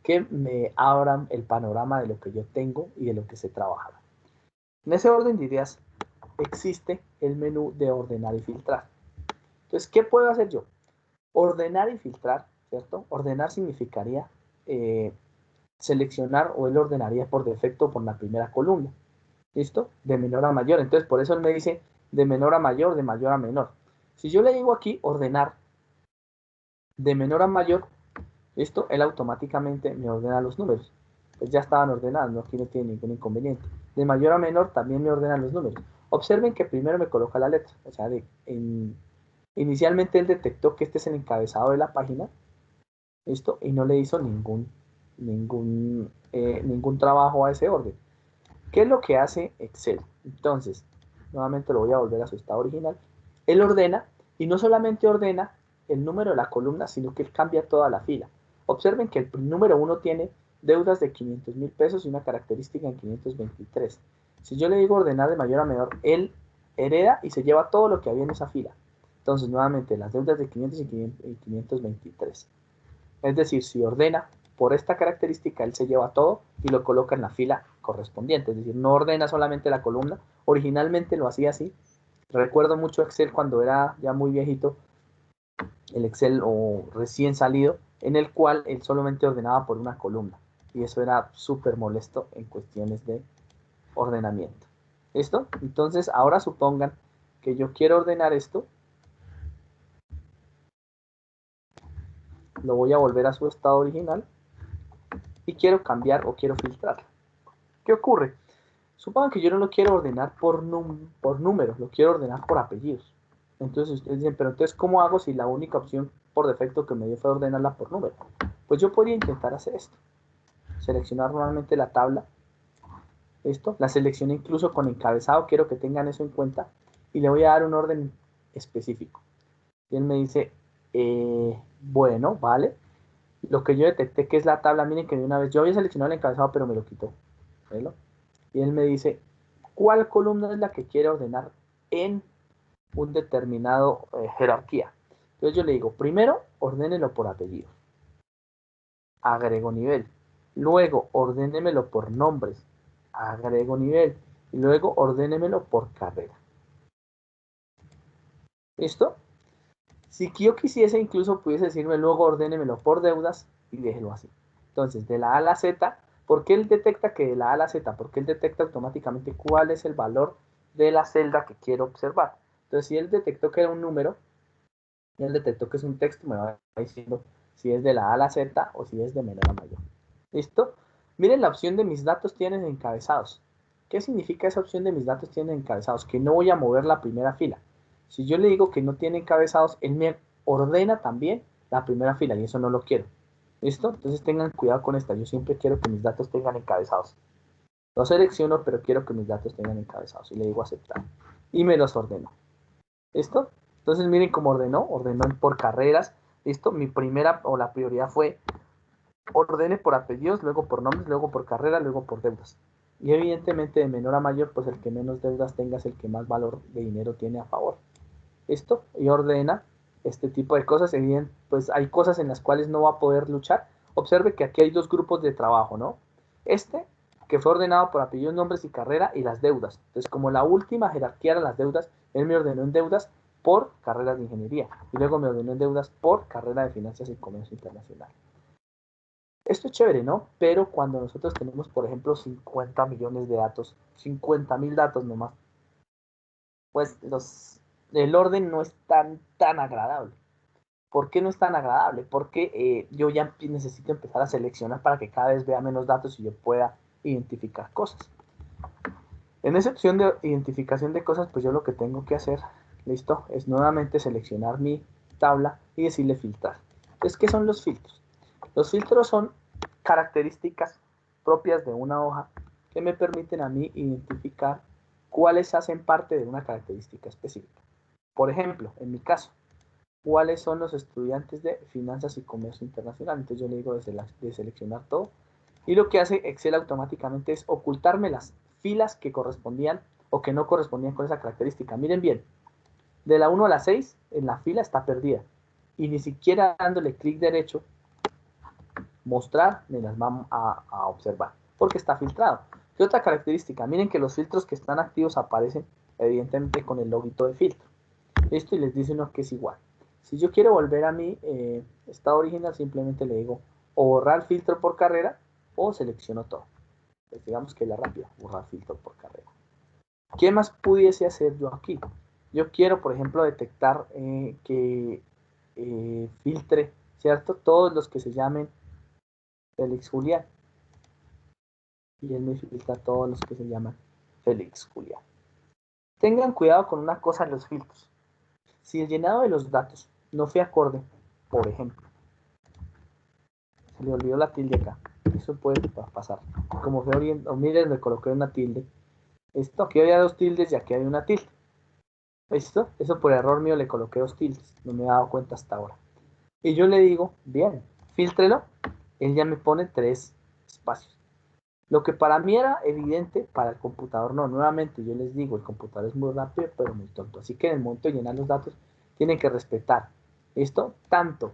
que me abran el panorama de lo que yo tengo y de lo que sé trabajar. En ese orden de ideas existe el menú de ordenar y filtrar. Entonces, ¿qué puedo hacer yo? Ordenar y filtrar, ¿cierto? Ordenar significaría seleccionar, o él ordenaría por defecto por la primera columna. ¿Listo? De menor a mayor. Entonces, por eso él me dice de menor a mayor, de mayor a menor. Si yo le digo aquí ordenar de menor a mayor, ¿listo? Él automáticamente me ordena los números. Pues ya estaban ordenados, ¿no? Aquí no tiene ningún inconveniente. De mayor a menor también me ordenan los números. Observen que primero me coloca la letra. O sea, inicialmente él detectó que este es el encabezado de la página, ¿listo? Y no le hizo ningún trabajo a ese orden. ¿Qué es lo que hace Excel? Entonces, nuevamente lo voy a volver a su estado original. Él ordena, y no solamente ordena el número de la columna, sino que él cambia toda la fila. Observen que el número 1 tiene deudas de 500.000 pesos y una característica en 523. Si yo le digo ordenar de mayor a menor, él hereda y se lleva todo lo que había en esa fila. Entonces, nuevamente, las deudas de 500 y 523. Es decir, si ordena por esta característica, él se lleva todo y lo coloca en la fila correspondiente. Es decir, no ordena solamente la columna. Originalmente lo hacía así. Recuerdo mucho Excel cuando era ya muy viejito, el Excel o recién salido, en el cual él solamente ordenaba por una columna. Y eso era súper molesto en cuestiones de ordenamiento. ¿Listo? Entonces, ahora supongan que yo quiero ordenar esto. Lo voy a volver a su estado original. Y quiero cambiar o quiero filtrar. ¿Qué ocurre? Supongan que yo no lo quiero ordenar por números, lo quiero ordenar por apellidos. Entonces ustedes dicen, pero entonces, ¿cómo hago si la única opción por defecto que me dio fue ordenarla por número? Pues yo podría intentar hacer esto. Seleccionar nuevamente la tabla. Esto, la seleccioné incluso con encabezado, quiero que tengan eso en cuenta. Y le voy a dar un orden específico. Y él me dice, bueno, vale. Lo que yo detecté que es la tabla, miren que de una vez, yo había seleccionado el encabezado, pero me lo quitó. ¿Velo? Y él me dice, ¿cuál columna es la que quiere ordenar en un determinado jerarquía? Entonces yo le digo, primero, ordénelo por apellido. Agrego nivel. Luego, ordénemelo por nombres. Agrego nivel. Y luego, ordénemelo por carrera. ¿Listo? Si yo quisiese, incluso pudiese decirme, luego ordénemelo por deudas y déjelo así. Entonces, de la A a la Z, ¿por qué él detecta que de la A a la Z? Porque él detecta automáticamente cuál es el valor de la celda que quiero observar. Entonces, si él detectó que era un número, y él detectó que es un texto, me va diciendo si es de la A a la Z o si es de menor a mayor. ¿Listo? Miren, la opción de mis datos tienen encabezados. ¿Qué significa esa opción de mis datos tienen encabezados? Que no voy a mover la primera fila. Si yo le digo que no tiene encabezados, él me ordena también la primera fila y eso no lo quiero. ¿Listo? Entonces tengan cuidado con esta. Yo siempre quiero que mis datos tengan encabezados. Lo selecciono, pero quiero que mis datos tengan encabezados. Y le digo aceptar. Y me los ordeno. ¿Listo? Entonces miren cómo ordenó por carreras. ¿Listo? Mi primera o la prioridad fue ordene por apellidos, luego por nombres, luego por carrera, luego por deudas. Y evidentemente de menor a mayor, pues el que menos deudas tenga es el que más valor de dinero tiene a favor. ¿Listo? Y ordena este tipo de cosas. Evidente, pues hay cosas en las cuales no va a poder luchar. Observe que aquí hay dos grupos de trabajo, ¿no? Este, que fue ordenado por apellidos, nombres y carrera, y las deudas. Entonces, como la última jerarquía eran las deudas, él me ordenó en deudas por carreras de ingeniería. Y luego me ordenó en deudas por carrera de finanzas y comercio internacional. Esto es chévere, ¿no? Pero cuando nosotros tenemos, por ejemplo, 50 millones de datos, 50.000 datos nomás, pues el orden no es tan agradable. ¿Por qué no es tan agradable? Porque yo ya necesito empezar a seleccionar para que cada vez vea menos datos y yo pueda identificar cosas. En esa opción de identificación de cosas, pues yo lo que tengo que hacer, listo, es nuevamente seleccionar mi tabla y decirle filtrar. Entonces, ¿qué son los filtros? Los filtros son características propias de una hoja que me permiten a mí identificar cuáles hacen parte de una característica específica. Por ejemplo, en mi caso, ¿cuáles son los estudiantes de finanzas y comercio internacional? Entonces yo le digo de seleccionar todo. Y lo que hace Excel automáticamente es ocultarme las filas que correspondían o que no correspondían con esa característica. Miren bien, de la 1 a la 6 en la fila está perdida. y ni siquiera dándole clic derecho, mostrar, me las va a observar, porque está filtrado. ¿Qué otra característica? Miren que los filtros que están activos aparecen evidentemente con el loguito de filtro. Esto y les dice uno que es igual. Si yo quiero volver a mi estado original, simplemente le digo o borrar filtro por carrera o selecciono todo. Pues digamos que la rápida, borrar filtro por carrera. ¿Qué más pudiese hacer yo aquí? Yo quiero, por ejemplo, detectar que filtre, ¿cierto? Todos los que se llamen Félix Julián. Y él me filtra todos los que se llaman Félix Julián. Tengan cuidado con una cosa en los filtros. Si el llenado de los datos no fue acorde, por ejemplo, se le olvidó la tilde acá, eso puede pasar. Como fue orientado, miren, le coloqué una tilde. Esto, aquí había dos tildes y aquí hay una tilde. ¿Listo? Eso por error mío le coloqué dos tildes, no me he dado cuenta hasta ahora. Y yo le digo, bien, fíltrelo, él ya me pone 3 espacios. Lo que para mí era evidente, para el computador no. Nuevamente, yo les digo, el computador es muy rápido, pero muy tonto. Así que en el momento de llenar los datos, tienen que respetar esto, tanto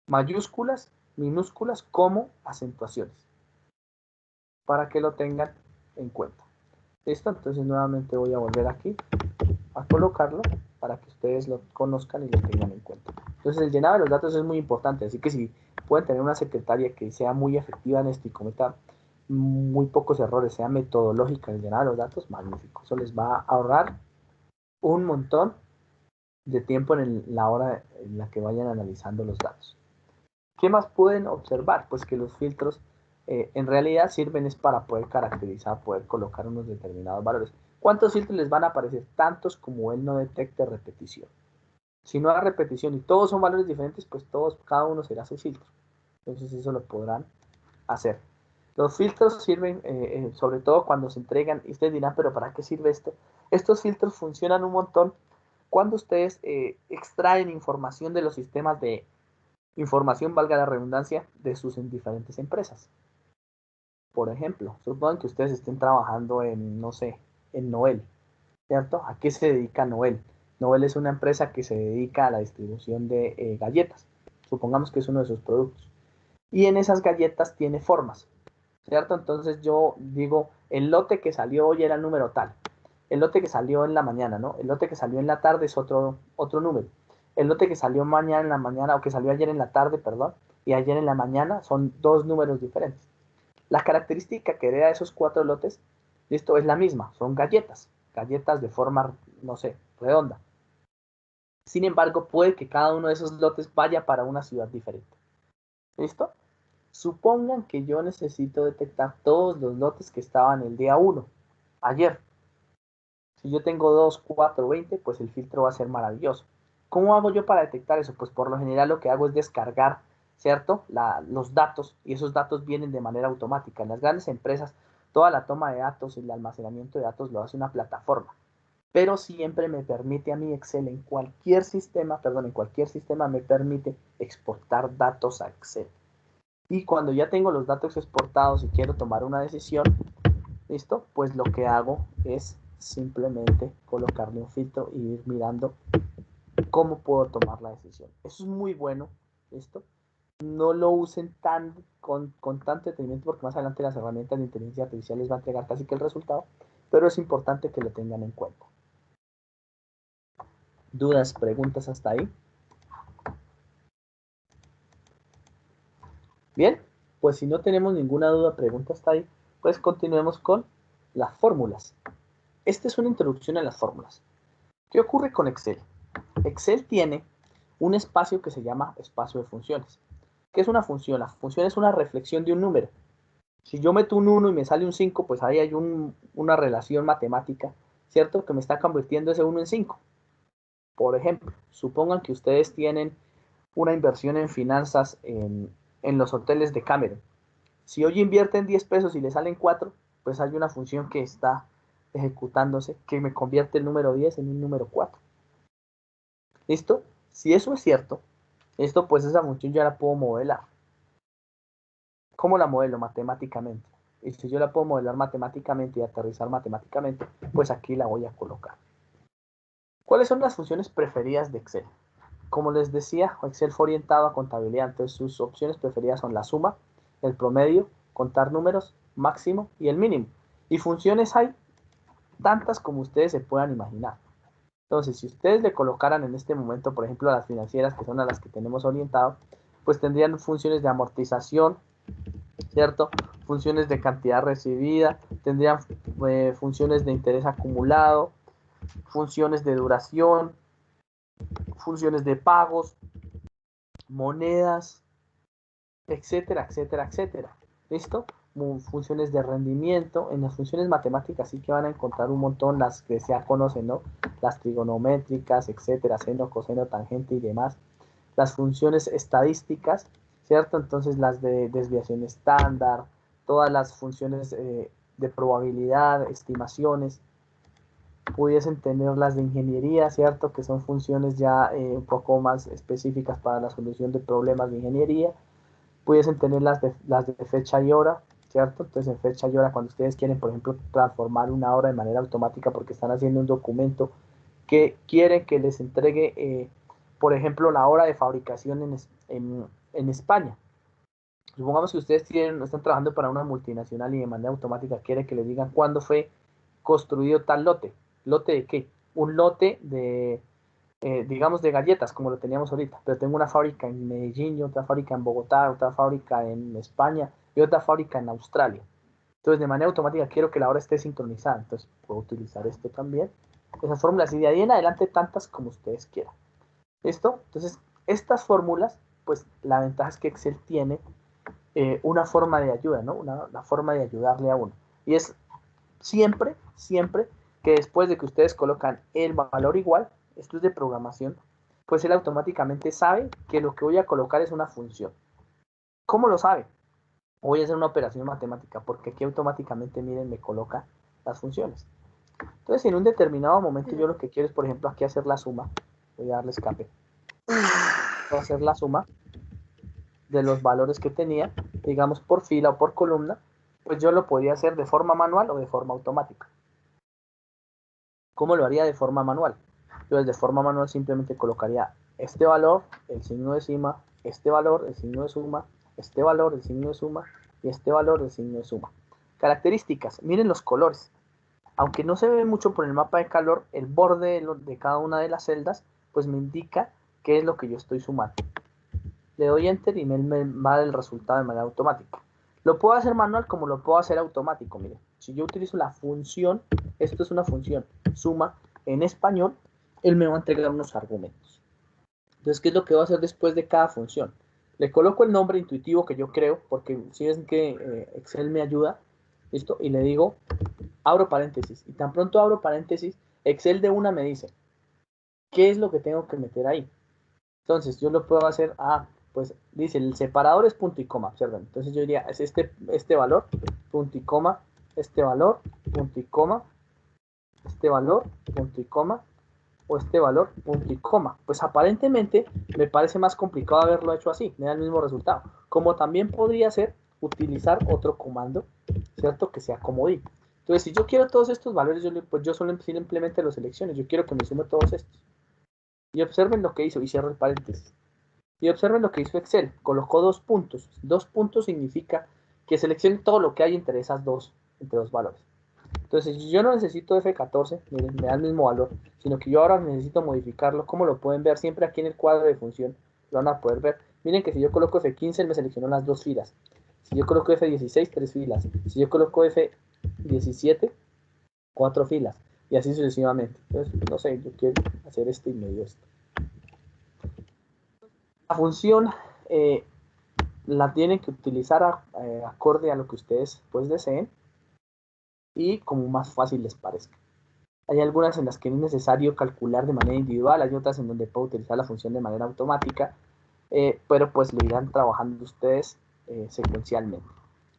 mayúsculas, minúsculas, como acentuaciones, para que lo tengan en cuenta. ¿Listo? Entonces nuevamente voy a volver aquí a colocarlo para que ustedes lo conozcan y lo tengan en cuenta. Entonces el llenado de los datos es muy importante, así que si pueden tener una secretaria que sea muy efectiva en esto y cometa muy pocos errores, sea metodológica en el llenado de los datos, magnífico. Eso les va a ahorrar un montón de tiempo en la hora en la que vayan analizando los datos. ¿Qué más pueden observar? Pues que los filtros en realidad sirven es para poder caracterizar, poder colocar unos determinados valores. ¿Cuántos filtros les van a aparecer? Tantos como él no detecte repetición. Si no hay repetición y todos son valores diferentes, pues todos, cada uno será su filtro. Entonces eso lo podrán hacer. Los filtros sirven sobre todo cuando se entregan, y ustedes dirán, pero ¿para qué sirve esto? Estos filtros funcionan un montón cuando ustedes extraen información de los sistemas de información, valga la redundancia, de sus diferentes empresas. Por ejemplo, supongan que ustedes estén trabajando en, no sé, en Noel, ¿cierto? ¿A qué se dedica Noel? Noel es una empresa que se dedica a la distribución de galletas. Supongamos que es uno de sus productos. Y en esas galletas tiene formas, ¿cierto? Entonces yo digo, el lote que salió hoy era el número tal. El lote que salió en la mañana, ¿no? El lote que salió en la tarde es otro número. El lote que salió mañana en la mañana, o que salió ayer en la tarde, perdón, y ayer en la mañana son 2 números diferentes. La característica que hereda esos 4 lotes, esto es la misma, son galletas, galletas de forma, no sé, redonda. Sin embargo, puede que cada uno de esos lotes vaya para una ciudad diferente. ¿Listo? Supongan que yo necesito detectar todos los lotes que estaban el día 1, ayer. Si yo tengo 2, 4, 20, pues el filtro va a ser maravilloso. ¿Cómo hago yo para detectar eso? Pues por lo general lo que hago es descargar, ¿cierto? Los datos, y esos datos vienen de manera automática. En las grandes empresas, toda la toma de datos y el almacenamiento de datos lo hace una plataforma. Pero siempre me permite a mí Excel en cualquier sistema, perdón, en cualquier sistema me permite exportar datos a Excel. Y cuando ya tengo los datos exportados y quiero tomar una decisión, ¿listo? Pues lo que hago es simplemente colocarle un filtro y ir mirando cómo puedo tomar la decisión. Eso es muy bueno, ¿listo? No lo usen con tanto detenimiento porque más adelante las herramientas de inteligencia artificial les va a entregar casi que el resultado, pero es importante que lo tengan en cuenta. ¿Dudas, preguntas hasta ahí? Bien, pues si no tenemos ninguna duda, pregunta hasta ahí, pues continuemos con las fórmulas. Esta es una introducción a las fórmulas. ¿Qué ocurre con Excel? Excel tiene un espacio que se llama espacio de funciones. ¿Qué es una función? La función es una reflexión de un número. Si yo meto un 1 y me sale un 5, pues ahí hay una relación matemática, ¿cierto? Que me está convirtiendo ese 1 en 5. Por ejemplo, supongan que ustedes tienen una inversión en finanzas en los hoteles de Cameron. Si hoy invierten 10 pesos y le salen 4, pues hay una función que está ejecutándose que me convierte el número 10 en un número 4. ¿Listo? Si eso es cierto, esto pues esa función ya la puedo modelar. ¿Cómo la modelo? Matemáticamente. Y si yo la puedo modelar matemáticamente y aterrizar matemáticamente, pues aquí la voy a colocar. ¿Cuáles son las funciones preferidas de Excel? como les decía, Excel fue orientado a contabilidad, entonces sus opciones preferidas son la suma, el promedio, contar números, máximo y el mínimo. Y funciones hay tantas como ustedes se puedan imaginar. Entonces, si ustedes le colocaran en este momento, por ejemplo, a las financieras, que son a las que tenemos orientado, pues tendrían funciones de amortización, ¿cierto? Funciones de cantidad recibida, tendrían funciones de interés acumulado, funciones de duración, funciones de pagos, monedas, etcétera, etcétera, etcétera. ¿Listo? Funciones de rendimiento. En las funciones matemáticas sí que van a encontrar un montón, las que ya conocen, ¿no? Las trigonométricas, etcétera, seno, coseno, tangente y demás. Las funciones estadísticas, ¿cierto? Entonces las de desviación estándar, todas las funciones de probabilidad, estimaciones. Pudiesen tener las de ingeniería, ¿cierto? Que son funciones ya un poco más específicas para la solución de problemas de ingeniería. Pudiesen tener las de fecha y hora, ¿cierto? Entonces en fecha y hora, cuando ustedes quieren, por ejemplo, transformar una hora de manera automática porque están haciendo un documento que quieren que les entregue, por ejemplo, la hora de fabricación en España. Supongamos que ustedes están trabajando para una multinacional y de manera automática quieren que les digan cuándo fue construido tal lote. ¿Lote de qué? Un lote de, digamos, de galletas, como lo teníamos ahorita, pero tengo una fábrica en Medellín y otra fábrica en Bogotá, otra fábrica en España y otra fábrica en Australia. Entonces, de manera automática quiero que la hora esté sincronizada, entonces puedo utilizar esto también. Esas fórmulas y de ahí en adelante tantas como ustedes quieran. ¿Listo? Entonces, estas fórmulas, pues la ventaja es que Excel tiene una forma de ayuda, ¿no? Una forma de ayudarle a uno. Y es siempre, siempre que después de que ustedes colocan el valor igual, esto es de programación, pues él automáticamente sabe que lo que voy a colocar es una función. ¿Cómo lo sabe? Voy a hacer una operación matemática, porque aquí automáticamente, miren, me coloca las funciones. Entonces, en un determinado momento, yo lo que quiero es, por ejemplo, aquí hacer la suma. Voy a darle escape. Voy a hacer la suma de los valores que tenía, digamos, por fila o por columna, pues yo lo podría hacer de forma manual o de forma automática. ¿Cómo lo haría de forma manual? Yo de forma manual simplemente colocaría este valor, el signo de suma, este valor, el signo de suma, este valor, el signo de suma y este valor, el signo de suma. Características, miren los colores. Aunque no se ve mucho por el mapa de calor, el borde de cada una de las celdas pues me indica qué es lo que yo estoy sumando. Le doy enter y me va a dar el resultado de manera automática. Lo puedo hacer manual como lo puedo hacer automático. Miren, si yo utilizo la función, esto es una función, suma en español, él me va a entregar unos argumentos. Entonces, ¿qué es lo que voy a hacer después de cada función? Le coloco el nombre intuitivo que yo creo, porque si es que Excel me ayuda, ¿listo? Y le digo, abro paréntesis. Y tan pronto abro paréntesis, Excel de una me dice, ¿qué es lo que tengo que meter ahí? Entonces, yo lo puedo hacer, pues dice, el separador es punto y coma, observen. Entonces yo diría, es este valor, punto y coma, este valor, punto y coma, este valor, punto y coma, o este valor, punto y coma. Pues aparentemente me parece más complicado haberlo hecho así, me da el mismo resultado. Como también podría ser utilizar otro comando, ¿cierto? Que sea comodín. Entonces, si yo quiero todos estos valores, pues yo solo simplemente los selecciono, yo quiero que me sume todos estos. Y observen lo que hizo, y cierro el paréntesis. Y observen lo que hizo Excel, colocó 2 puntos. 2 puntos significa que seleccione todo lo que hay entre entre dos valores. Entonces, si yo no necesito F14, miren, me da el mismo valor, sino que yo ahora necesito modificarlo, como lo pueden ver siempre aquí en el cuadro de función, lo van a poder ver. Miren que si yo coloco F15, él me seleccionó las 2 filas. Si yo coloco F16, 3 filas. Si yo coloco F17, 4 filas. Y así sucesivamente. Entonces, no sé, yo quiero hacer esto y medio esto. La función la tienen que utilizar acorde a lo que ustedes pues deseen y como más fácil les parezca. Hay algunas en las que no es necesario calcular de manera individual, hay otras en donde puedo utilizar la función de manera automática, pero pues lo irán trabajando ustedes secuencialmente.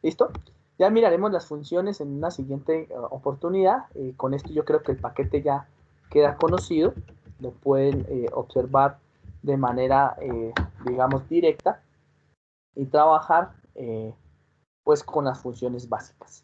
¿Listo? Ya miraremos las funciones en una siguiente oportunidad. Con esto yo creo que el paquete ya queda conocido, lo pueden observar de manera, digamos, directa y trabajar pues con las funciones básicas.